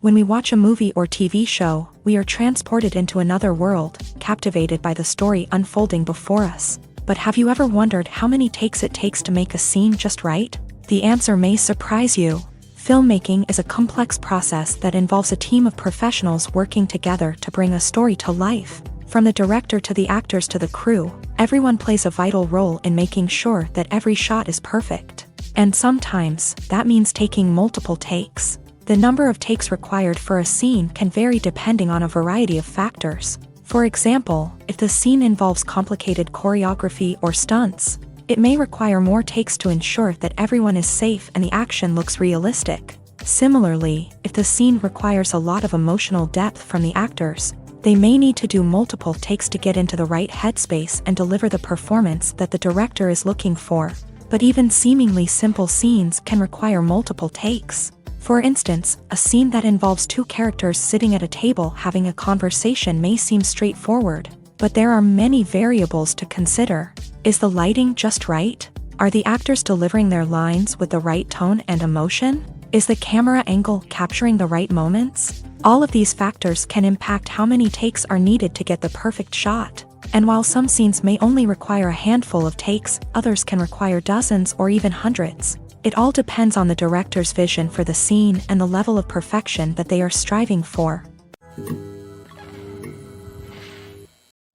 [SPEAKER 1] When we watch a movie or TV show, we are transported into another world, captivated by the story unfolding before us. But have you ever wondered how many takes it takes to make a scene just right? The answer may surprise you. Filmmaking is a complex process that involves a team of professionals working together to bring a story to life. From the director to the actors to the crew, everyone plays a vital role in making sure that every shot is perfect. And sometimes, that means taking multiple takes. The number of takes required for a scene can vary depending on a variety of factors. For example, if the scene involves complicated choreography or stunts, it may require more takes to ensure that everyone is safe and the action looks realistic. Similarly, if the scene requires a lot of emotional depth from the actors, they may need to do multiple takes to get into the right headspace and deliver the performance that the director is looking for. But even seemingly simple scenes can require multiple takes. For instance, a scene that involves two characters sitting at a table having a conversation may seem straightforward, but there are many variables to consider. Is the lighting just right? Are the actors delivering their lines with the right tone and emotion? Is the camera angle capturing the right moments? All of these factors can impact how many takes are needed to get the perfect shot. And while some scenes may only require a handful of takes, others can require dozens or even hundreds. It all depends on the director's vision for the scene and the level of perfection that they are striving for.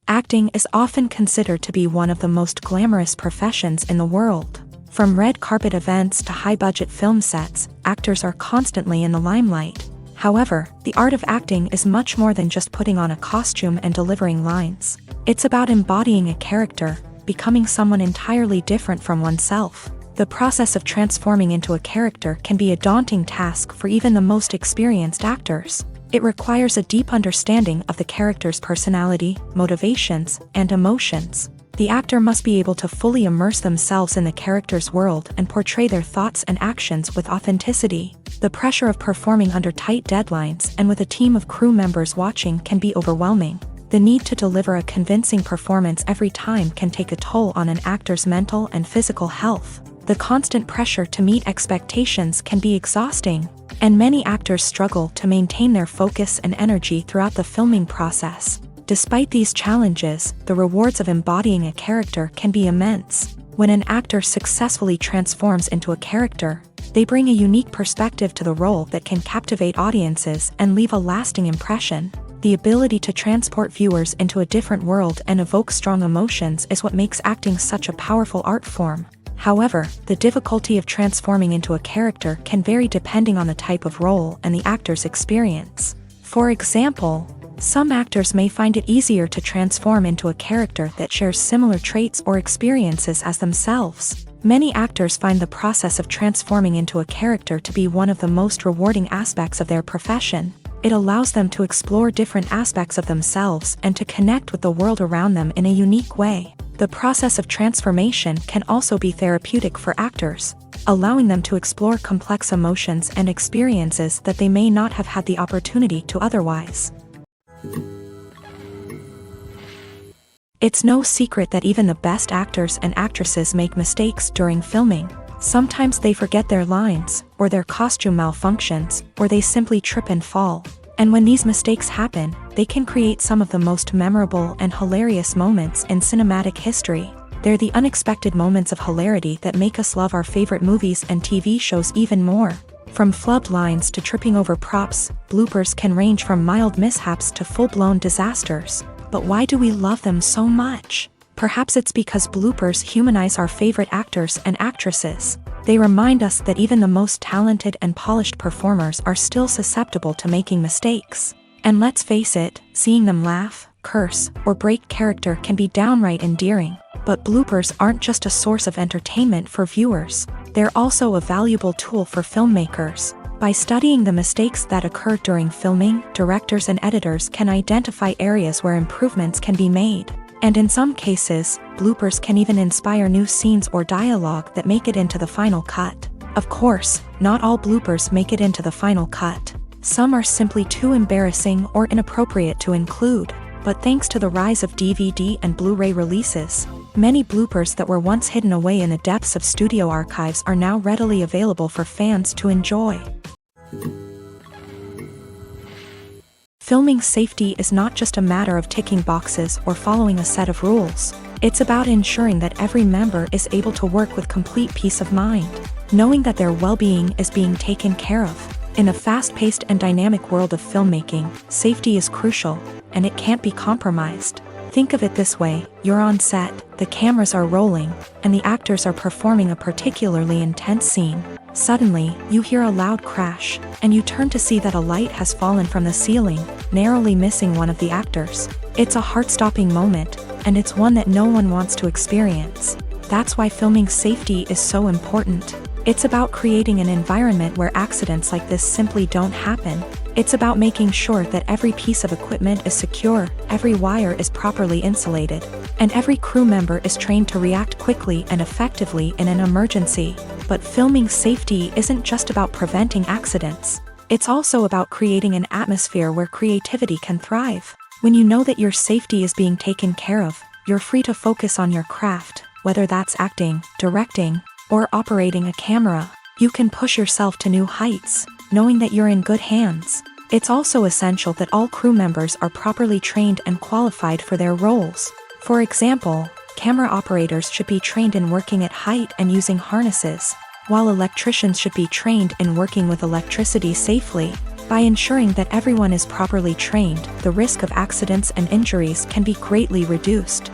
[SPEAKER 1] Acting is often considered to be one of the most glamorous professions in the world. From red carpet events to high-budget film sets, actors are constantly in the limelight. However, the art of acting is much more than just putting on a costume and delivering lines. It's about embodying a character, becoming someone entirely different from oneself. The process of transforming into a character can be a daunting task for even the most experienced actors. It requires a deep understanding of the character's personality, motivations, and emotions. The actor must be able to fully immerse themselves in the character's world and portray their thoughts and actions with authenticity. The pressure of performing under tight deadlines and with a team of crew members watching can be overwhelming. The need to deliver a convincing performance every time can take a toll on an actor's mental and physical health. The constant pressure to meet expectations can be exhausting, and many actors struggle to maintain their focus and energy throughout the filming process. Despite these challenges, the rewards of embodying a character can be immense. When an actor successfully transforms into a character, they bring a unique perspective to the role that can captivate audiences and leave a lasting impression. The ability to transport viewers into a different world and evoke strong emotions is what makes acting such a powerful art form. However, the difficulty of transforming into a character can vary depending on the type of role and the actor's experience. For example, some actors may find it easier to transform into a character that shares similar traits or experiences as themselves. Many actors find the process of transforming into a character to be one of the most rewarding aspects of their profession. It allows them to explore different aspects of themselves and to connect with the world around them in a unique way. The process of transformation can also be therapeutic for actors, allowing them to explore complex emotions and experiences that they may not have had the opportunity to otherwise. It's no secret that even the best actors and actresses make mistakes during filming. Sometimes they forget their lines, or their costume malfunctions, or they simply trip and fall. And when these mistakes happen, they can create some of the most memorable and hilarious moments in cinematic history. They're the unexpected moments of hilarity that make us love our favorite movies and TV shows even more. From flubbed lines to tripping over props, bloopers can range from mild mishaps to full-blown disasters. But why do we love them so much? Perhaps it's because bloopers humanize our favorite actors and actresses. They remind us that even the most talented and polished performers are still susceptible to making mistakes. And let's face it, seeing them laugh, curse, or break character can be downright endearing. But bloopers aren't just a source of entertainment for viewers. They're also a valuable tool for filmmakers. By studying the mistakes that occur during filming, directors and editors can identify areas where improvements can be made. And in some cases, bloopers can even inspire new scenes or dialogue that make it into the final cut. Of course, not all bloopers make it into the final cut. Some are simply too embarrassing or inappropriate to include. But thanks to the rise of DVD and Blu-ray releases, many bloopers that were once hidden away in the depths of studio archives are now readily available for fans to enjoy. Filming safety is not just a matter of ticking boxes or following a set of rules. It's about ensuring that every member is able to work with complete peace of mind, knowing that their well-being is being taken care of. In a fast-paced and dynamic world of filmmaking, safety is crucial, and it can't be compromised. Think of it this way: you're on set, the cameras are rolling, and the actors are performing a particularly intense scene. Suddenly, you hear a loud crash, and you turn to see that a light has fallen from the ceiling, narrowly missing one of the actors. It's a heart-stopping moment, and it's one that no one wants to experience. That's why filming safety is so important. It's about creating an environment where accidents like this simply don't happen. It's about making sure that every piece of equipment is secure, every wire is properly insulated, and every crew member is trained to react quickly and effectively in an emergency. But filming safety isn't just about preventing accidents. It's also about creating an atmosphere where creativity can thrive. When you know that your safety is being taken care of, you're free to focus on your craft, whether that's acting, directing, or operating a camera. You can push yourself to new heights, knowing that you're in good hands. It's also essential that all crew members are properly trained and qualified for their roles. For example, camera operators should be trained in working at height and using harnesses, while electricians should be trained in working with electricity safely. By ensuring that everyone is properly trained, the risk of accidents and injuries can be greatly reduced.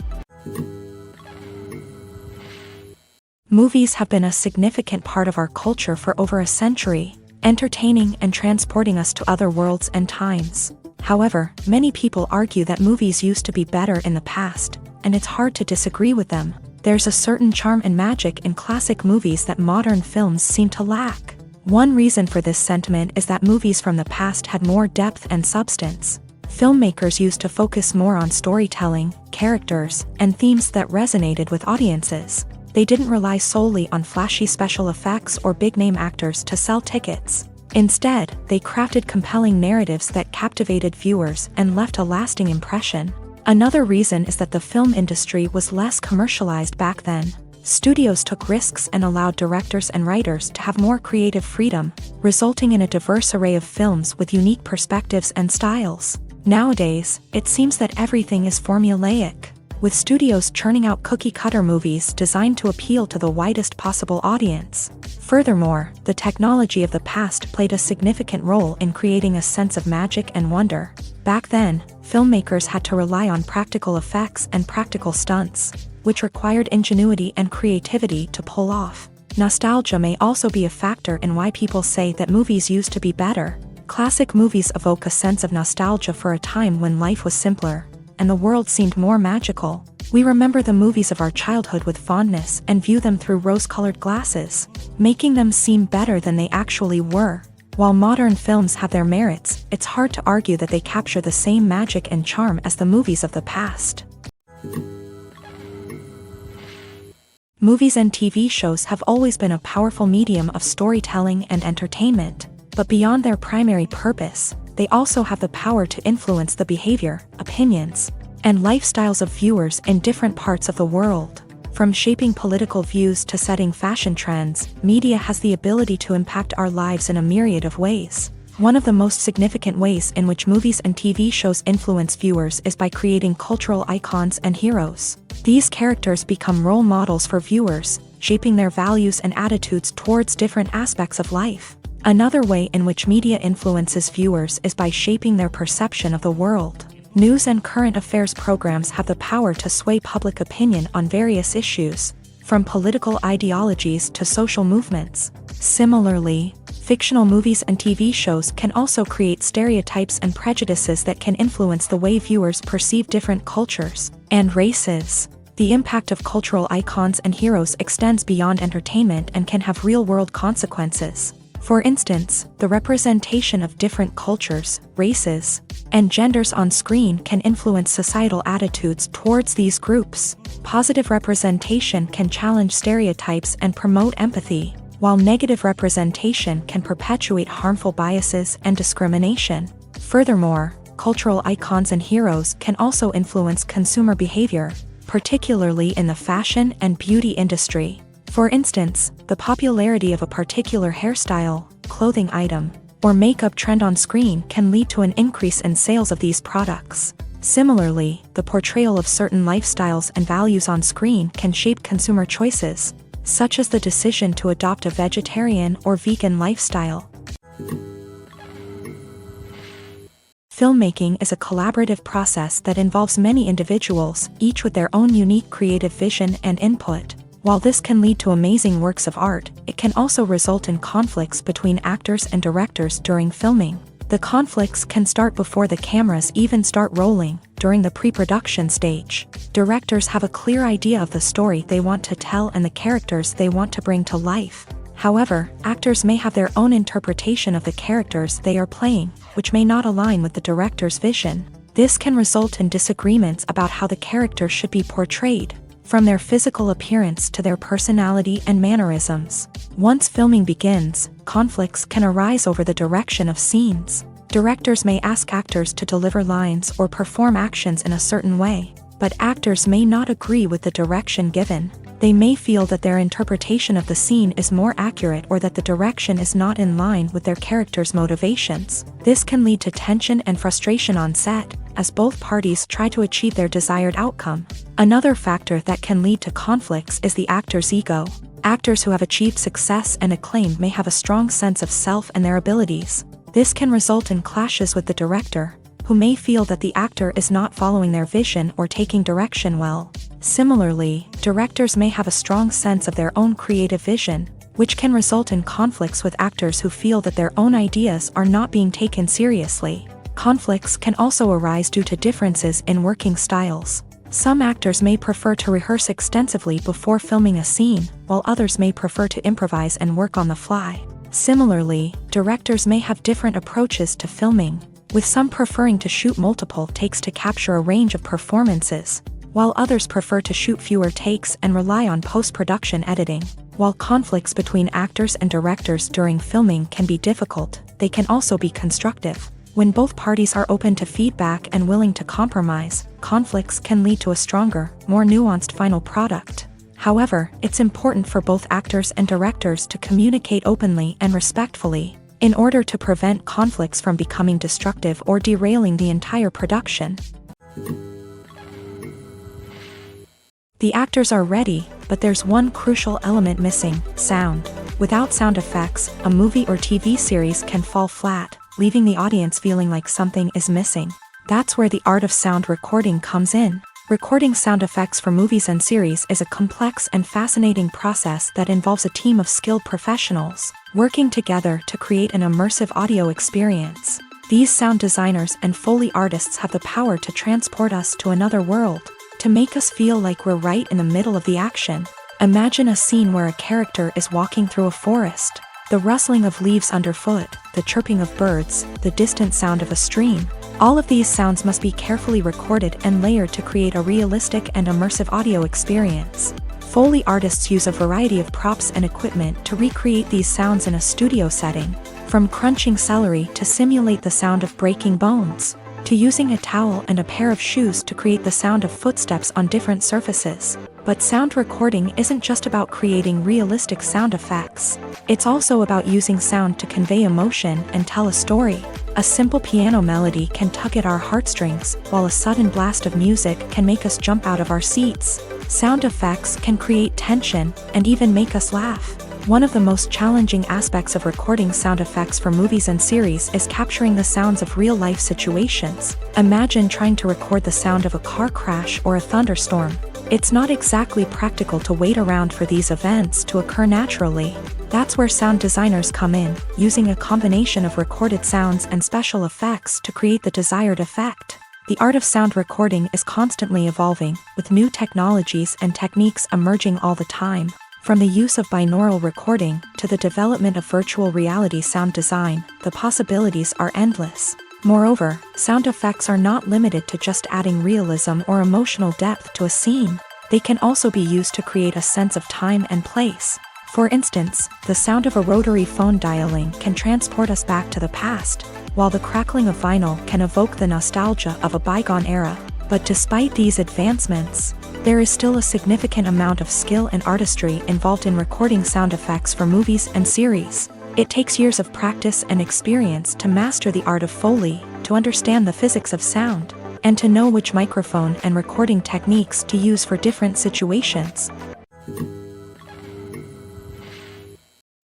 [SPEAKER 1] Movies have been a significant part of our culture for over a century, entertaining and transporting us to other worlds and times. However, many people argue that movies used to be better in the past, and it's hard to disagree with them. There's a certain charm and magic in classic movies that modern films seem to lack. One reason for this sentiment is that movies from the past had more depth and substance. Filmmakers used to focus more on storytelling, characters, and themes that resonated with audiences. They didn't rely solely on flashy special effects or big-name actors to sell tickets. Instead, they crafted compelling narratives that captivated viewers and left a lasting impression. Another reason is that the film industry was less commercialized back then. Studios took risks and allowed directors and writers to have more creative freedom, resulting in a diverse array of films with unique perspectives and styles. Nowadays, it seems that everything is formulaic, with studios churning out cookie-cutter movies designed to appeal to the widest possible audience. Furthermore, the technology of the past played a significant role in creating a sense of magic and wonder. Back then, filmmakers had to rely on practical effects and practical stunts, which required ingenuity and creativity to pull off. Nostalgia may also be a factor in why people say that movies used to be better. Classic movies evoke a sense of nostalgia for a time when life was simpler, and the world seemed more magical. We remember the movies of our childhood with fondness and view them through rose-colored glasses, making them seem better than they actually were. While modern films have their merits, it's hard to argue that they capture the same magic and charm as the movies of the past. Movies and TV shows have always been a powerful medium of storytelling and entertainment, but beyond their primary purpose, they also have the power to influence the behavior, opinions, and lifestyles of viewers in different parts of the world. From shaping political views to setting fashion trends, media has the ability to impact our lives in a myriad of ways. One of the most significant ways in which movies and TV shows influence viewers is by creating cultural icons and heroes. These characters become role models for viewers, shaping their values and attitudes towards different aspects of life. Another way in which media influences viewers is by shaping their perception of the world. News and current affairs programs have the power to sway public opinion on various issues, from political ideologies to social movements. Similarly, fictional movies and TV shows can also create stereotypes and prejudices that can influence the way viewers perceive different cultures and races. The impact of cultural icons and heroes extends beyond entertainment and can have real-world consequences. For instance, the representation of different cultures, races, and genders on screen can influence societal attitudes towards these groups. Positive representation can challenge stereotypes and promote empathy, while negative representation can perpetuate harmful biases and discrimination. Furthermore, cultural icons and heroes can also influence consumer behavior, particularly in the fashion and beauty industry. For instance, the popularity of a particular hairstyle, clothing item, or makeup trend on screen can lead to an increase in sales of these products. Similarly, the portrayal of certain lifestyles and values on screen can shape consumer choices, such as the decision to adopt a vegetarian or vegan lifestyle. Filmmaking is a collaborative process that involves many individuals, each with their own unique creative vision and input. While this can lead to amazing works of art, it can also result in conflicts between actors and directors during filming. The conflicts can start before the cameras even start rolling, during the pre-production stage. Directors have a clear idea of the story they want to tell and the characters they want to bring to life. However, actors may have their own interpretation of the characters they are playing, which may not align with the director's vision. This can result in disagreements about how the characters should be portrayed, from their physical appearance to their personality and mannerisms. Once filming begins, conflicts can arise over the direction of scenes. Directors may ask actors to deliver lines or perform actions in a certain way, but actors may not agree with the direction given. They may feel that their interpretation of the scene is more accurate or that the direction is not in line with their character's motivations. This can lead to tension and frustration on set, as both parties try to achieve their desired outcome. Another factor that can lead to conflicts is the actor's ego. Actors who have achieved success and acclaim may have a strong sense of self and their abilities. This can result in clashes with the director, who may feel that the actor is not following their vision or taking direction well. Similarly, directors may have a strong sense of their own creative vision, which can result in conflicts with actors who feel that their own ideas are not being taken seriously. Conflicts can also arise due to differences in working styles. Some actors may prefer to rehearse extensively before filming a scene, while others may prefer to improvise and work on the fly. Similarly, directors may have different approaches to filming, with some preferring to shoot multiple takes to capture a range of performances, while others prefer to shoot fewer takes and rely on post-production editing. While conflicts between actors and directors during filming can be difficult, they can also be constructive. When both parties are open to feedback and willing to compromise, conflicts can lead to a stronger, more nuanced final product. However, it's important for both actors and directors to communicate openly and respectfully, in order to prevent conflicts from becoming destructive or derailing the entire production. The actors are ready, but there's one crucial element missing: sound. Without sound effects, a movie or TV series can fall flat, leaving the audience feeling like something is missing. That's where the art of sound recording comes in. Recording sound effects for movies and series is a complex and fascinating process that involves a team of skilled professionals working together to create an immersive audio experience. These sound designers and Foley artists have the power to transport us to another world, to make us feel like we're right in the middle of the action. Imagine a scene where a character is walking through a forest. The rustling of leaves underfoot, the chirping of birds, the distant sound of a stream. All of these sounds must be carefully recorded and layered to create a realistic and immersive audio experience. Foley artists use a variety of props and equipment to recreate these sounds in a studio setting, from crunching celery to simulate the sound of breaking bones, to using a towel and a pair of shoes to create the sound of footsteps on different surfaces. But sound recording isn't just about creating realistic sound effects. It's also about using sound to convey emotion and tell a story. A simple piano melody can tug at our heartstrings, while a sudden blast of music can make us jump out of our seats. Sound effects can create tension and even make us laugh. One of the most challenging aspects of recording sound effects for movies and series is capturing the sounds of real-life situations. Imagine trying to record the sound of a car crash or a thunderstorm. It's not exactly practical to wait around for these events to occur naturally. That's where sound designers come in, using a combination of recorded sounds and special effects to create the desired effect. The art of sound recording is constantly evolving, with new technologies and techniques emerging all the time. From the use of binaural recording to the development of virtual reality sound design, the possibilities are endless. Moreover, sound effects are not limited to just adding realism or emotional depth to a scene. They can also be used to create a sense of time and place. For instance, the sound of a rotary phone dialing can transport us back to the past, while the crackling of vinyl can evoke the nostalgia of a bygone era. But despite these advancements, there is still a significant amount of skill and artistry involved in recording sound effects for movies and series. It takes years of practice and experience to master the art of Foley, to understand the physics of sound, and to know which microphone and recording techniques to use for different situations.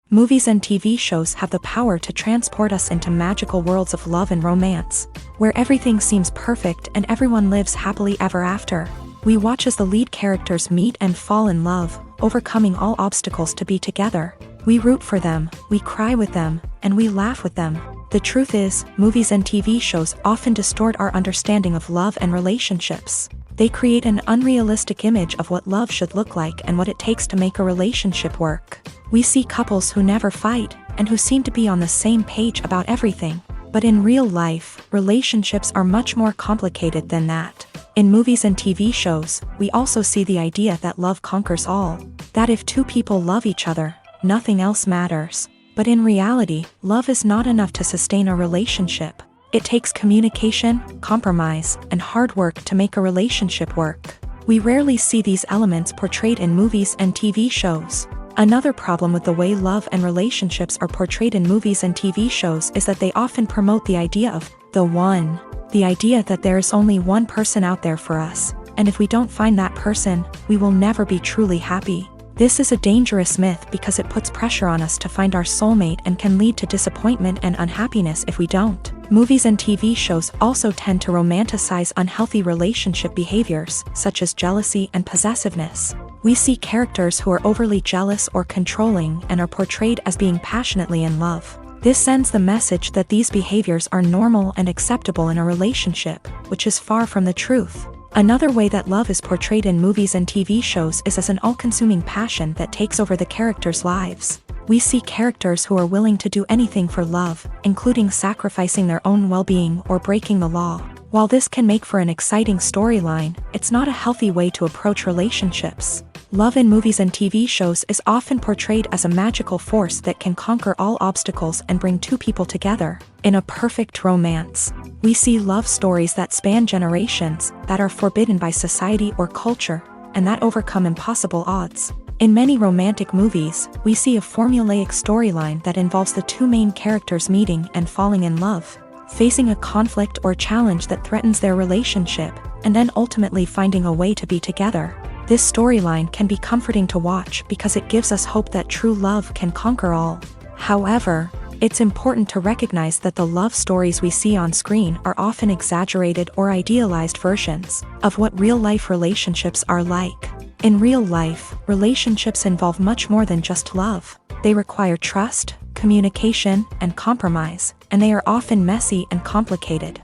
[SPEAKER 1] Movies and TV shows have the power to transport us into magical worlds of love and romance, where everything seems perfect and everyone lives happily ever after. We watch as the lead characters meet and fall in love, overcoming all obstacles to be together. We root for them, we cry with them, and we laugh with them. The truth is, movies and TV shows often distort our understanding of love and relationships. They create an unrealistic image of what love should look like and what it takes to make a relationship work. We see couples who never fight, and who seem to be on the same page about everything. But in real life, relationships are much more complicated than that. In movies and TV shows, we also see the idea that love conquers all. That if two people love each other, nothing else matters. But in reality, love is not enough to sustain a relationship. It takes communication, compromise, and hard work to make a relationship work. We rarely see these elements portrayed in movies and TV shows. Another problem with the way love and relationships are portrayed in movies and TV shows is that they often promote the idea of the one. The idea that there is only one person out there for us, and if we don't find that person, we will never be truly happy. This is a dangerous myth because it puts pressure on us to find our soulmate and can lead to disappointment and unhappiness if we don't. Movies and TV shows also tend to romanticize unhealthy relationship behaviors, such as jealousy and possessiveness. We see characters who are overly jealous or controlling and are portrayed as being passionately in love. This sends the message that these behaviors are normal and acceptable in a relationship, which is far from the truth. Another way that love is portrayed in movies and TV shows is as an all-consuming passion that takes over the characters' lives. We see characters who are willing to do anything for love, including sacrificing their own well-being or breaking the law. While this can make for an exciting storyline, it's not a healthy way to approach relationships. Love in movies and TV shows is often portrayed as a magical force that can conquer all obstacles and bring two people together. In a perfect romance, we see love stories that span generations, that are forbidden by society or culture, and that overcome impossible odds. In many romantic movies, we see a formulaic storyline that involves the two main characters meeting and falling in love, facing a conflict or challenge that threatens their relationship, and then ultimately finding a way to be together. This storyline can be comforting to watch because it gives us hope that true love can conquer all. However, it's important to recognize that the love stories we see on screen are often exaggerated or idealized versions of what real-life relationships are like. In real life, relationships involve much more than just love. They require trust, communication, and compromise, and they are often messy and complicated.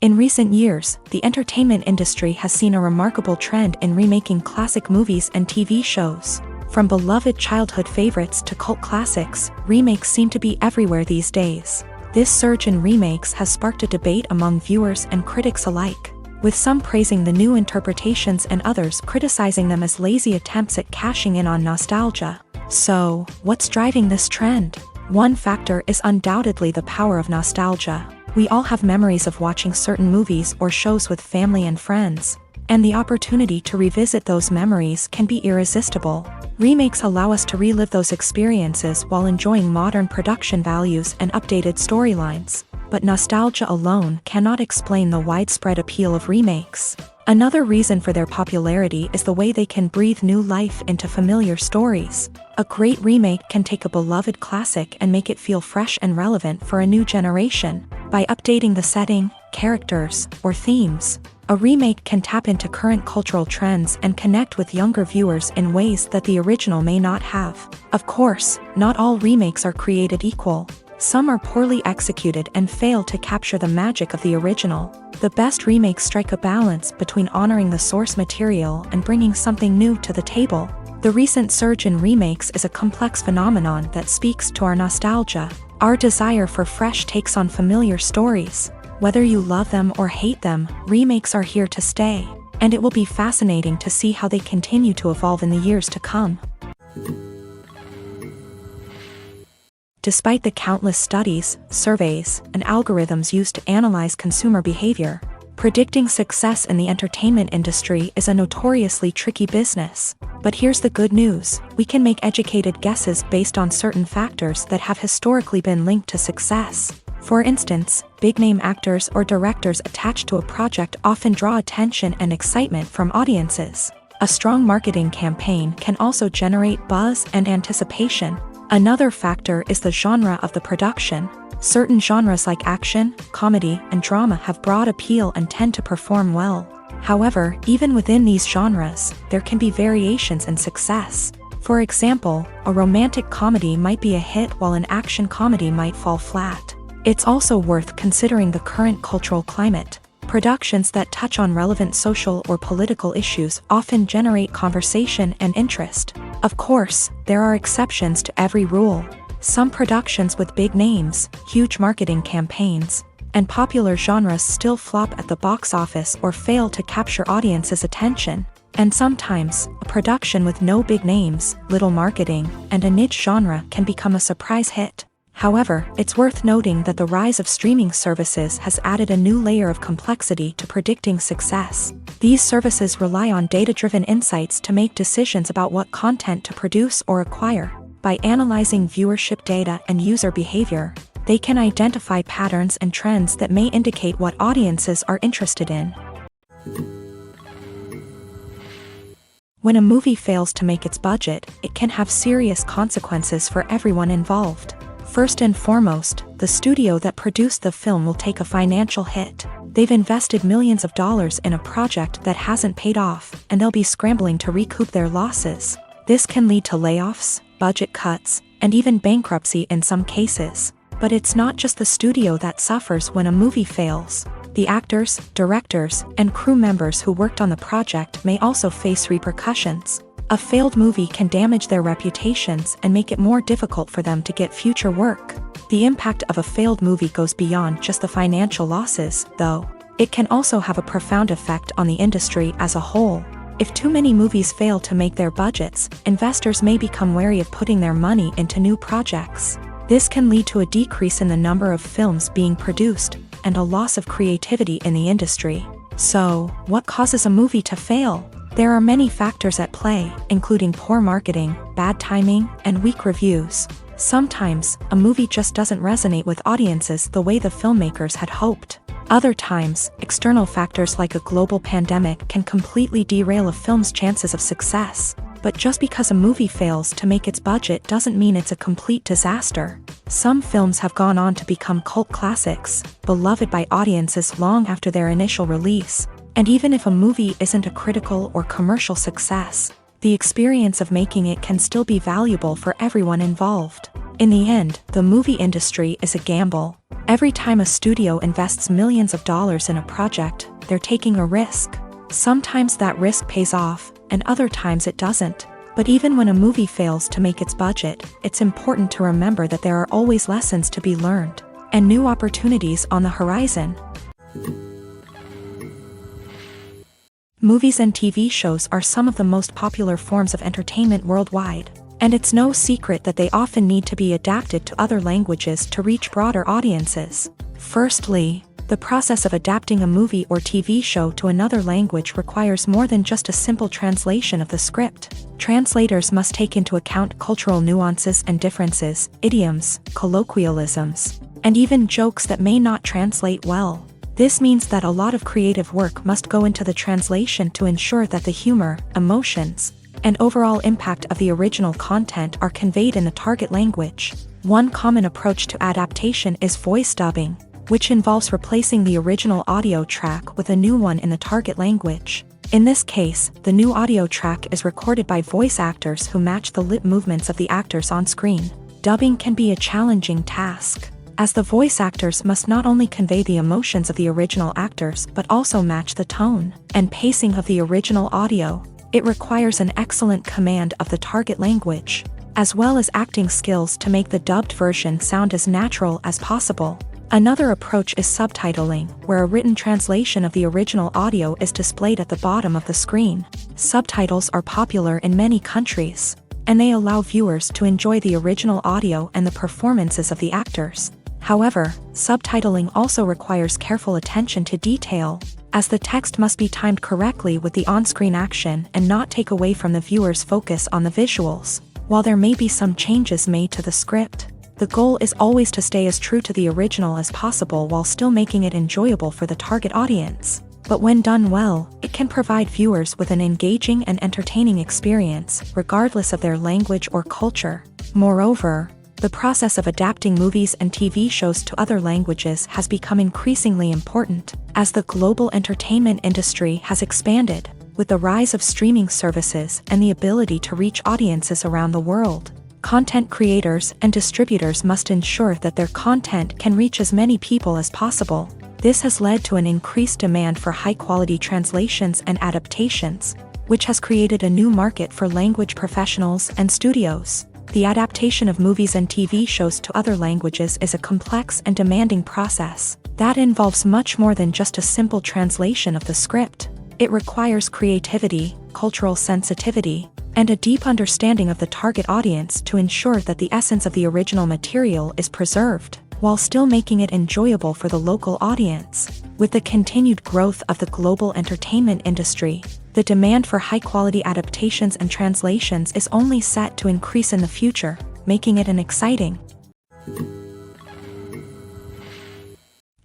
[SPEAKER 1] In recent years, the entertainment industry has seen a remarkable trend in remaking classic movies and TV shows. From beloved childhood favorites to cult classics, remakes seem to be everywhere these days. This surge in remakes has sparked a debate among viewers and critics alike, with some praising the new interpretations and others criticizing them as lazy attempts at cashing in on nostalgia. So, what's driving this trend? One factor is undoubtedly the power of nostalgia. We all have memories of watching certain movies or shows with family and friends, and the opportunity to revisit those memories can be irresistible. Remakes allow us to relive those experiences while enjoying modern production values and updated storylines. But nostalgia alone cannot explain the widespread appeal of remakes. Another reason for their popularity is the way they can breathe new life into familiar stories. A great remake can take a beloved classic and make it feel fresh and relevant for a new generation. By updating the setting, characters, or themes, a remake can tap into current cultural trends and connect with younger viewers in ways that the original may not have. Of course, not all remakes are created equal. Some are poorly executed and fail to capture the magic of the original. The best remakes strike a balance between honoring the source material and bringing something new to the table. The recent surge in remakes is a complex phenomenon that speaks to our nostalgia, our desire for fresh takes on familiar stories. Whether you love them or hate them, remakes are here to stay, and it will be fascinating to see how they continue to evolve in the years to come. Despite the countless studies, surveys, and algorithms used to analyze consumer behavior, predicting success in the entertainment industry is a notoriously tricky business. But here's the good news: we can make educated guesses based on certain factors that have historically been linked to success. For instance, big-name actors or directors attached to a project often draw attention and excitement from audiences. A strong marketing campaign can also generate buzz and anticipation. Another factor is the genre of the production. Certain genres like action, comedy, and drama have broad appeal and tend to perform well. However, even within these genres, there can be variations in success. For example, a romantic comedy might be a hit while an action comedy might fall flat. It's also worth considering the current cultural climate. Productions that touch on relevant social or political issues often generate conversation and interest. Of course, there are exceptions to every rule. Some productions with big names, huge marketing campaigns, and popular genres still flop at the box office or fail to capture audiences' attention. And sometimes, a production with no big names, little marketing, and a niche genre can become a surprise hit. However, it's worth noting that the rise of streaming services has added a new layer of complexity to predicting success. These services rely on data-driven insights to make decisions about what content to produce or acquire. By analyzing viewership data and user behavior, they can identify patterns and trends that may indicate what audiences are interested in. When a movie fails to make its budget, it can have serious consequences for everyone involved. First and foremost, the studio that produced the film will take a financial hit. They've invested millions of dollars in a project that hasn't paid off, and they'll be scrambling to recoup their losses. This can lead to layoffs, budget cuts, and even bankruptcy in some cases. But it's not just the studio that suffers when a movie fails. The actors, directors, and crew members who worked on the project may also face repercussions. A failed movie can damage their reputations and make it more difficult for them to get future work. The impact of a failed movie goes beyond just the financial losses, though. It can also have a profound effect on the industry as a whole. If too many movies fail to make their budgets, investors may become wary of putting their money into new projects. This can lead to a decrease in the number of films being produced, and a loss of creativity in the industry. So, what causes a movie to fail? There are many factors at play, including poor marketing, bad timing, and weak reviews. Sometimes, a movie just doesn't resonate with audiences the way the filmmakers had hoped. Other times, external factors like a global pandemic can completely derail a film's chances of success. But just because a movie fails to make its budget doesn't mean it's a complete disaster. Some films have gone on to become cult classics, beloved by audiences long after their initial release. And even if a movie isn't a critical or commercial success, the experience of making it can still be valuable for everyone involved. In the end, the movie industry is a gamble. Every time a studio invests millions of dollars in a project, they're taking a risk. Sometimes that risk pays off, and other times it doesn't. But even when a movie fails to make its budget, it's important to remember that there are always lessons to be learned, and new opportunities on the horizon. Movies and TV shows are some of the most popular forms of entertainment worldwide, and it's no secret that they often need to be adapted to other languages to reach broader audiences. Firstly, the process of adapting a movie or TV show to another language requires more than just a simple translation of the script. Translators must take into account cultural nuances and differences, idioms, colloquialisms, and even jokes that may not translate well. This means that a lot of creative work must go into the translation to ensure that the humor, emotions, and overall impact of the original content are conveyed in the target language. One common approach to adaptation is voice dubbing, which involves replacing the original audio track with a new one in the target language. In this case, the new audio track is recorded by voice actors who match the lip movements of the actors on screen. Dubbing can be a challenging task, as the voice actors must not only convey the emotions of the original actors but also match the tone and pacing of the original audio. It requires an excellent command of the target language, as well as acting skills to make the dubbed version sound as natural as possible. Another approach is subtitling, where a written translation of the original audio is displayed at the bottom of the screen. Subtitles are popular in many countries, and they allow viewers to enjoy the original audio and the performances of the actors. However, subtitling also requires careful attention to detail, as the text must be timed correctly with the on-screen action and not take away from the viewer's focus on the visuals. While there may be some changes made to the script, the goal is always to stay as true to the original as possible while still making it enjoyable for the target audience. But when done well, it can provide viewers with an engaging and entertaining experience, regardless of their language or culture. Moreover, the process of adapting movies and TV shows to other languages has become increasingly important, as the global entertainment industry has expanded, with the rise of streaming services and the ability to reach audiences around the world. Content creators and distributors must ensure that their content can reach as many people as possible. This has led to an increased demand for high-quality translations and adaptations, which has created a new market for language professionals and studios. The adaptation of movies and TV shows to other languages is a complex and demanding process that involves much more than just a simple translation of the script. It requires creativity, cultural sensitivity, and a deep understanding of the target audience to ensure that the essence of the original material is preserved, while still making it enjoyable for the local audience. With the continued growth of the global entertainment industry, the demand for high-quality adaptations and translations is only set to increase in the future, making it an exciting.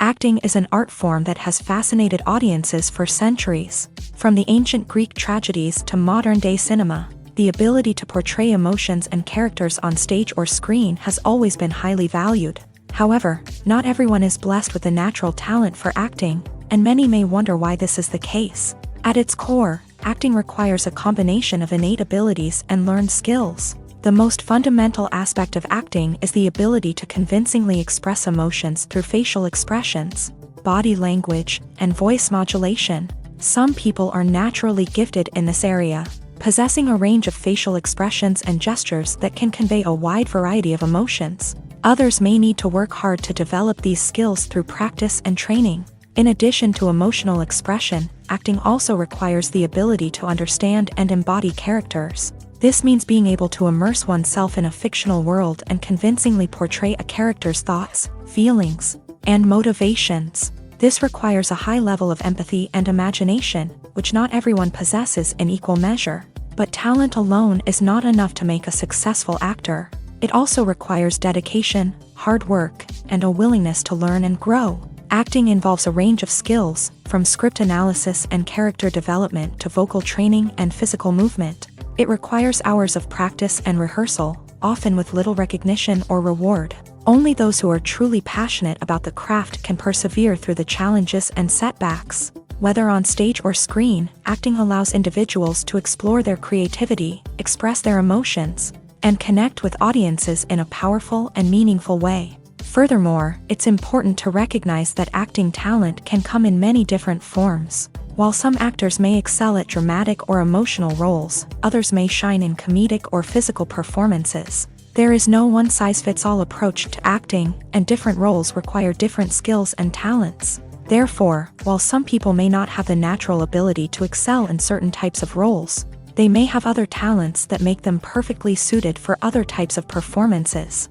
[SPEAKER 1] Acting is an art form that has fascinated audiences for centuries. From the ancient Greek tragedies to modern-day cinema, the ability to portray emotions and characters on stage or screen has always been highly valued. However, not everyone is blessed with the natural talent for acting, and many may wonder why this is the case. At its core, acting requires a combination of innate abilities and learned skills. The most fundamental aspect of acting is the ability to convincingly express emotions through facial expressions, body language, and voice modulation. Some people are naturally gifted in this area, possessing a range of facial expressions and gestures that can convey a wide variety of emotions. Others may need to work hard to develop these skills through practice and training. In addition to emotional expression, acting also requires the ability to understand and embody characters. This means being able to immerse oneself in a fictional world and convincingly portray a character's thoughts, feelings, and motivations. This requires a high level of empathy and imagination, which not everyone possesses in equal measure. But talent alone is not enough to make a successful actor. It also requires dedication, hard work, and a willingness to learn and grow. Acting involves a range of skills, from script analysis and character development to vocal training and physical movement. It requires hours of practice and rehearsal, often with little recognition or reward. Only those who are truly passionate about the craft can persevere through the challenges and setbacks. Whether on stage or screen, acting allows individuals to explore their creativity, express their emotions, and connect with audiences in a powerful and meaningful way. Furthermore, it's important to recognize that acting talent can come in many different forms. While some actors may excel at dramatic or emotional roles, others may shine in comedic or physical performances. There is no one-size-fits-all approach to acting, and different roles require different skills and talents. Therefore, while some people may not have the natural ability to excel in certain types of roles, they may have other talents that make them perfectly suited for other types of performances.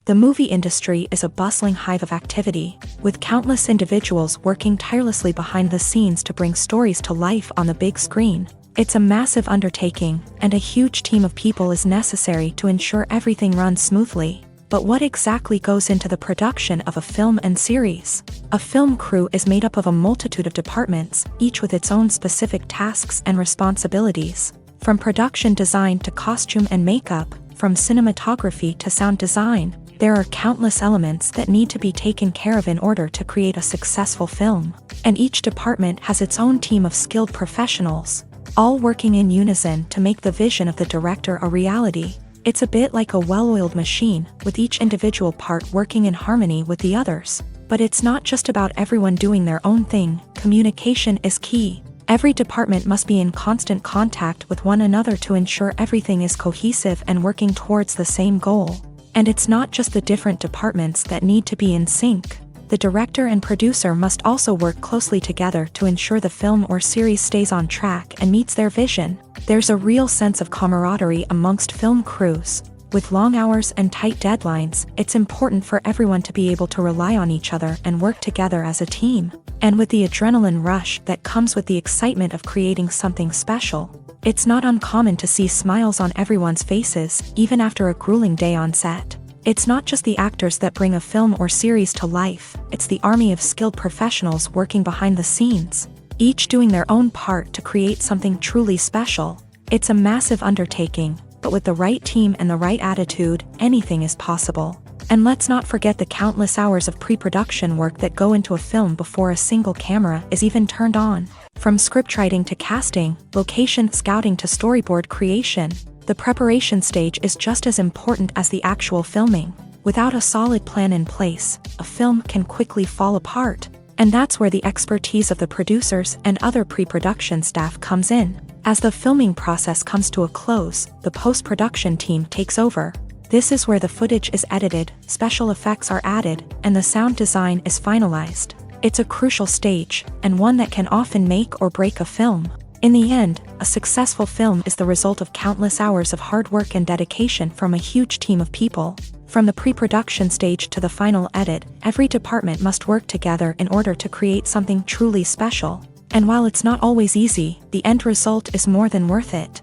[SPEAKER 1] The movie industry is a bustling hive of activity, with countless individuals working tirelessly behind the scenes to bring stories to life on the big screen. It's a massive undertaking, and a huge team of people is necessary to ensure everything runs smoothly. But what exactly goes into the production of a film and series? A film crew is made up of a multitude of departments, each with its own specific tasks and responsibilities. From production design to costume and makeup, from cinematography to sound design, there are countless elements that need to be taken care of in order to create a successful film. And each department has its own team of skilled professionals, all working in unison to make the vision of the director a reality. It's a bit like a well-oiled machine, with each individual part working in harmony with the others. But it's not just about everyone doing their own thing. Communication is key. Every department must be in constant contact with one another to ensure everything is cohesive and working towards the same goal. And it's not just the different departments that need to be in sync. The director and producer must also work closely together to ensure the film or series stays on track and meets their vision. There's a real sense of camaraderie amongst film crews. With long hours and tight deadlines, it's important for everyone to be able to rely on each other and work together as a team. And with the adrenaline rush that comes with the excitement of creating something special, it's not uncommon to see smiles on everyone's faces, even after a grueling day on set. It's not just the actors that bring a film or series to life, it's the army of skilled professionals working behind the scenes, each doing their own part to create something truly special. It's a massive undertaking, but with the right team and the right attitude, anything is possible. And let's not forget the countless hours of pre-production work that go into a film before a single camera is even turned on. From scriptwriting to casting, location scouting to storyboard creation, the preparation stage is just as important as the actual filming. Without a solid plan in place, a film can quickly fall apart. And that's where the expertise of the producers and other pre-production staff comes in. As the filming process comes to a close, the post-production team takes over. This is where the footage is edited, special effects are added, and the sound design is finalized. It's a crucial stage, and one that can often make or break a film. In the end, a successful film is the result of countless hours of hard work and dedication from a huge team of people. From the pre-production stage to the final edit, every department must work together in order to create something truly special. And while it's not always easy, the end result is more than worth it.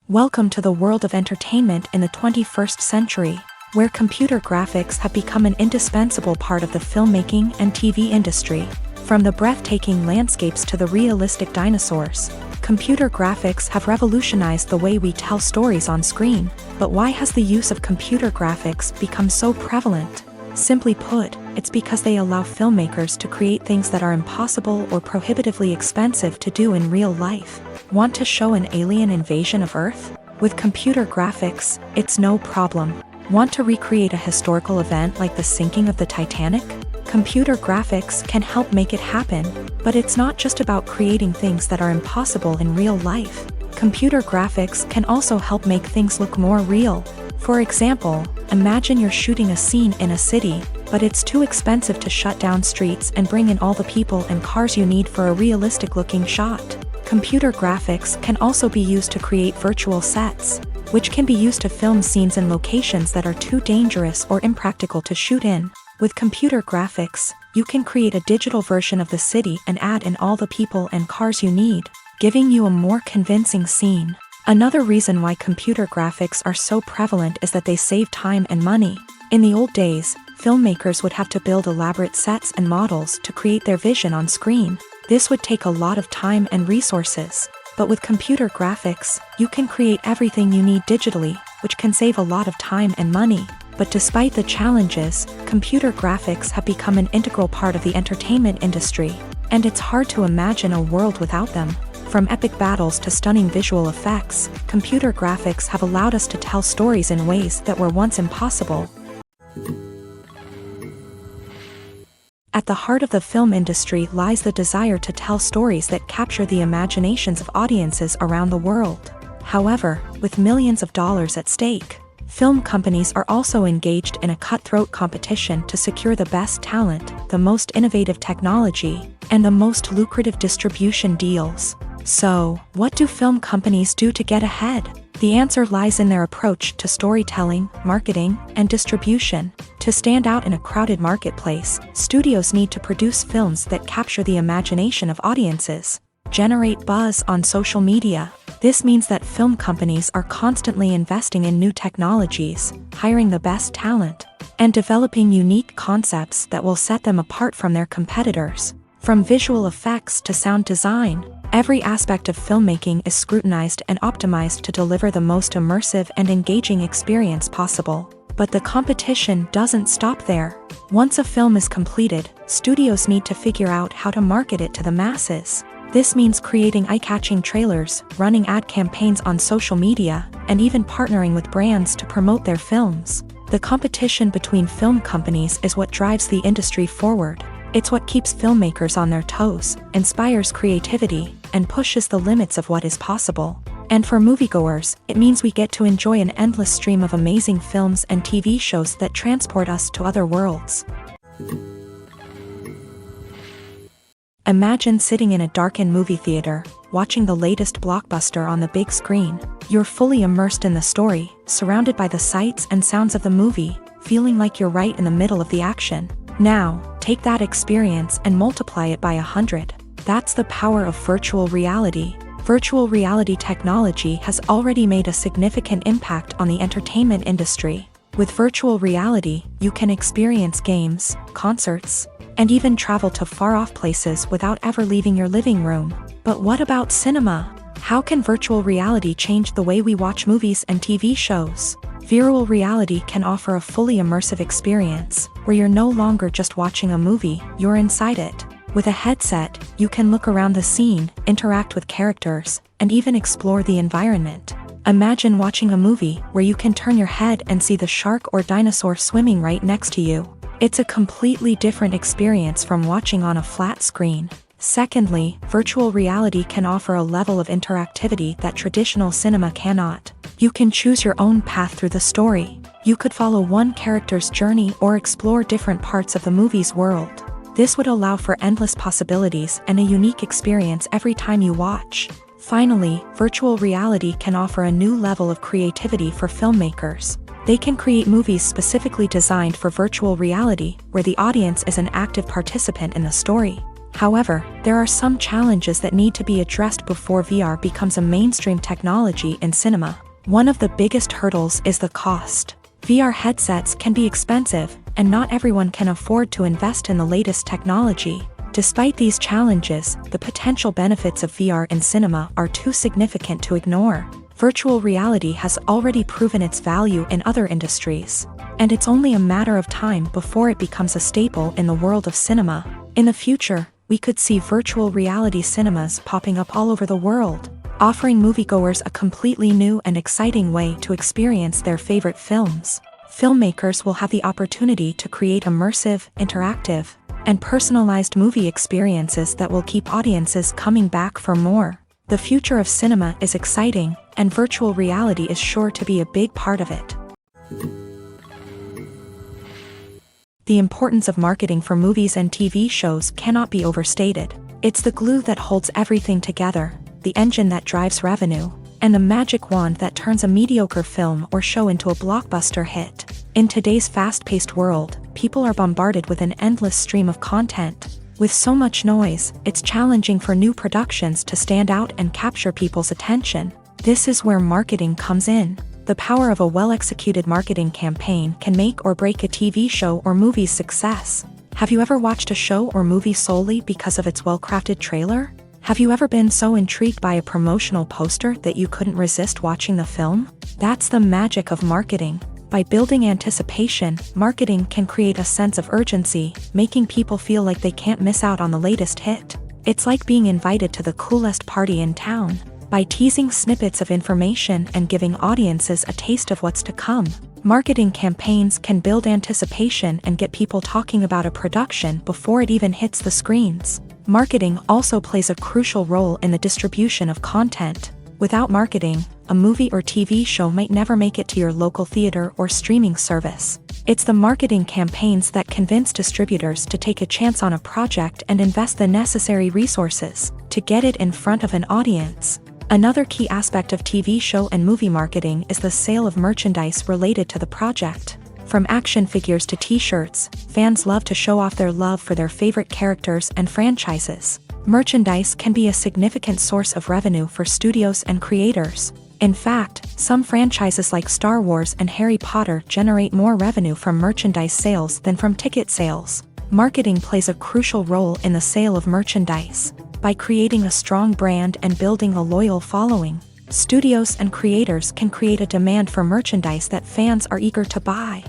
[SPEAKER 1] Welcome to the world of entertainment in the 21st century, where computer graphics have become an indispensable part of the filmmaking and TV industry. From the breathtaking landscapes to the realistic dinosaurs, computer graphics have revolutionized the way we tell stories on screen. But why has the use of computer graphics become so prevalent? Simply put, it's because they allow filmmakers to create things that are impossible or prohibitively expensive to do in real life. Want to show an alien invasion of Earth? With computer graphics, it's no problem. Want to recreate a historical event like the sinking of the Titanic? Computer graphics can help make it happen, but it's not just about creating things that are impossible in real life. Computer graphics can also help make things look more real. For example, imagine you're shooting a scene in a city, but it's too expensive to shut down streets and bring in all the people and cars you need for a realistic-looking shot. Computer graphics can also be used to create virtual sets, which can be used to film scenes in locations that are too dangerous or impractical to shoot in. With computer graphics, you can create a digital version of the city and add in all the people and cars you need, giving you a more convincing scene. Another reason why computer graphics are so prevalent is that they save time and money. In the old days, filmmakers would have to build elaborate sets and models to create their vision on screen. This would take a lot of time and resources. But with computer graphics, you can create everything you need digitally, which can save a lot of time and money. But despite the challenges, computer graphics have become an integral part of the entertainment industry, and it's hard to imagine a world without them. From epic battles to stunning visual effects, computer graphics have allowed us to tell stories in ways that were once impossible. At the heart of the film industry lies the desire to tell stories that capture the imaginations of audiences around the world. However, with millions of dollars at stake, film companies are also engaged in a cutthroat competition to secure the best talent, the most innovative technology, and the most lucrative distribution deals. So, what do film companies do to get ahead? The answer lies in their approach to storytelling, marketing, and distribution. To stand out in a crowded marketplace, studios need to produce films that capture the imagination of audiences, generate buzz on social media. This means that film companies are constantly investing in new technologies, hiring the best talent, and developing unique concepts that will set them apart from their competitors. From visual effects to sound design, every aspect of filmmaking is scrutinized and optimized to deliver the most immersive and engaging experience possible. But the competition doesn't stop there. Once a film is completed, studios need to figure out how to market it to the masses. This means creating eye-catching trailers, running ad campaigns on social media, and even partnering with brands to promote their films. The competition between film companies is what drives the industry forward. It's what keeps filmmakers on their toes, inspires creativity, and pushes the limits of what is possible. And for moviegoers, it means we get to enjoy an endless stream of amazing films and TV shows that transport us to other worlds. Imagine sitting in a darkened movie theater, watching the latest blockbuster on the big screen. You're fully immersed in the story, surrounded by the sights and sounds of the movie, feeling like you're right in the middle of the action. Now, take that experience and multiply it by 100. That's the power of virtual reality. Virtual reality technology has already made a significant impact on the entertainment industry. With virtual reality, you can experience games, concerts, and even travel to far-off places without ever leaving your living room. But what about cinema? How can virtual reality change the way we watch movies and TV shows? Virtual reality can offer a fully immersive experience, where you're no longer just watching a movie, you're inside it. With a headset, you can look around the scene, interact with characters, and even explore the environment. Imagine watching a movie where you can turn your head and see the shark or dinosaur swimming right next to you. It's a completely different experience from watching on a flat screen. Secondly, virtual reality can offer a level of interactivity that traditional cinema cannot. You can choose your own path through the story. You could follow one character's journey or explore different parts of the movie's world. This would allow for endless possibilities and a unique experience every time you watch. Finally, virtual reality can offer a new level of creativity for filmmakers. They can create movies specifically designed for virtual reality, where the audience is an active participant in the story. However, there are some challenges that need to be addressed before VR becomes a mainstream technology in cinema. One of the biggest hurdles is the cost. VR headsets can be expensive, and not everyone can afford to invest in the latest technology. Despite these challenges, the potential benefits of VR in cinema are too significant to ignore. Virtual reality has already proven its value in other industries, and it's only a matter of time before it becomes a staple in the world of cinema. In the future, we could see virtual reality cinemas popping up all over the world, offering moviegoers a completely new and exciting way to experience their favorite films. Filmmakers will have the opportunity to create immersive, interactive, and personalized movie experiences that will keep audiences coming back for more. The future of cinema is exciting, and virtual reality is sure to be a big part of it. The importance of marketing for movies and TV shows cannot be overstated. It's the glue that holds everything together, the engine that drives revenue, and the magic wand that turns a mediocre film or show into a blockbuster hit. In today's fast-paced world, people are bombarded with an endless stream of content. With so much noise, it's challenging for new productions to stand out and capture people's attention. This is where marketing comes in. The power of a well-executed marketing campaign can make or break a TV show or movie's success. Have you ever watched a show or movie solely because of its well-crafted trailer? Have you ever been so intrigued by a promotional poster that you couldn't resist watching the film? That's the magic of marketing. By building anticipation, marketing can create a sense of urgency, making people feel like they can't miss out on the latest hit. It's like being invited to the coolest party in town. By teasing snippets of information and giving audiences a taste of what's to come, marketing campaigns can build anticipation and get people talking about a production before it even hits the screens. Marketing also plays a crucial role in the distribution of content. Without marketing, a movie or TV show might never make it to your local theater or streaming service. It's the marketing campaigns that convince distributors to take a chance on a project and invest the necessary resources to get it in front of an audience. Another key aspect of TV show and movie marketing is the sale of merchandise related to the project. From action figures to t-shirts, fans love to show off their love for their favorite characters and franchises. Merchandise can be a significant source of revenue for studios and creators. In fact, some franchises like Star Wars and Harry Potter generate more revenue from merchandise sales than from ticket sales. Marketing plays a crucial role in the sale of merchandise. By creating a strong brand and building a loyal following, studios and creators can create a demand for merchandise that fans are eager to buy.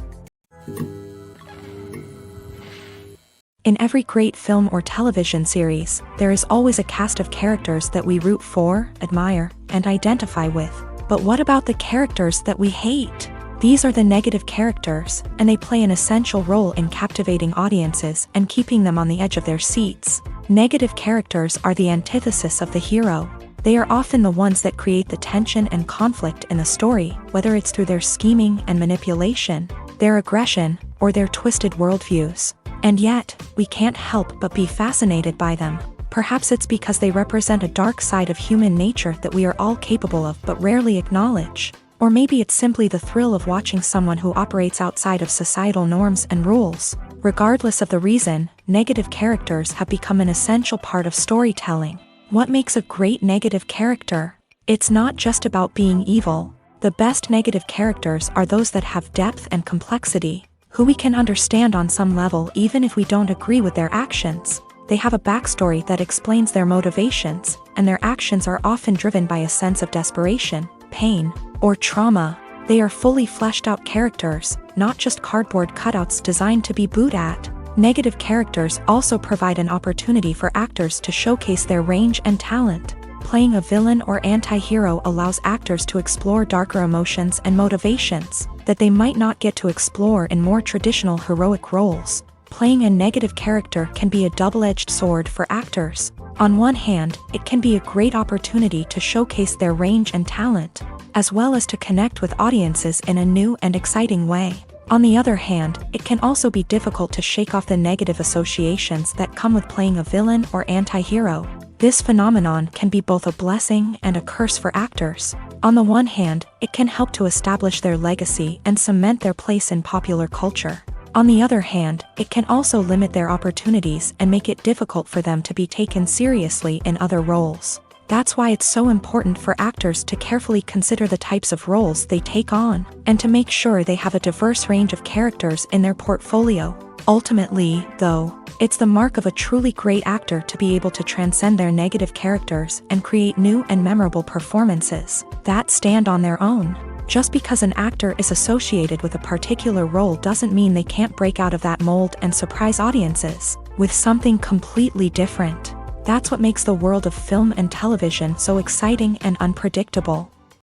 [SPEAKER 1] In every great film or television series, there is always a cast of characters that we root for, admire, and identify with. But what about the characters that we hate? These are the negative characters, and they play an essential role in captivating audiences and keeping them on the edge of their seats. Negative characters are the antithesis of the hero. They are often the ones that create the tension and conflict in the story, whether it's through their scheming and manipulation, their aggression, or their twisted worldviews. And yet, we can't help but be fascinated by them. Perhaps it's because they represent a dark side of human nature that we are all capable of but rarely acknowledge. Or maybe it's simply the thrill of watching someone who operates outside of societal norms and rules. Regardless of the reason, negative characters have become an essential part of storytelling. What makes a great negative character? It's not just about being evil. The best negative characters are those that have depth and complexity, who we can understand on some level even if we don't agree with their actions. They have a backstory that explains their motivations, and their actions are often driven by a sense of desperation, pain, or trauma. They are fully fleshed out characters, not just cardboard cutouts designed to be booed at. Negative characters also provide an opportunity for actors to showcase their range and talent. Playing a villain or anti-hero allows actors to explore darker emotions and motivations that they might not get to explore in more traditional heroic roles. Playing a negative character can be a double-edged sword for actors. On one hand, it can be a great opportunity to showcase their range and talent, as well as to connect with audiences in a new and exciting way. On the other hand, it can also be difficult to shake off the negative associations that come with playing a villain or anti-hero. This phenomenon can be both a blessing and a curse for actors. On the one hand, it can help to establish their legacy and cement their place in popular culture. On the other hand, it can also limit their opportunities and make it difficult for them to be taken seriously in other roles. That's why it's so important for actors to carefully consider the types of roles they take on, and to make sure they have a diverse range of characters in their portfolio. Ultimately, though, it's the mark of a truly great actor to be able to transcend their negative characters and create new and memorable performances that stand on their own. Just because an actor is associated with a particular role doesn't mean they can't break out of that mold and surprise audiences with something completely different. That's what makes the world of film and television so exciting and unpredictable.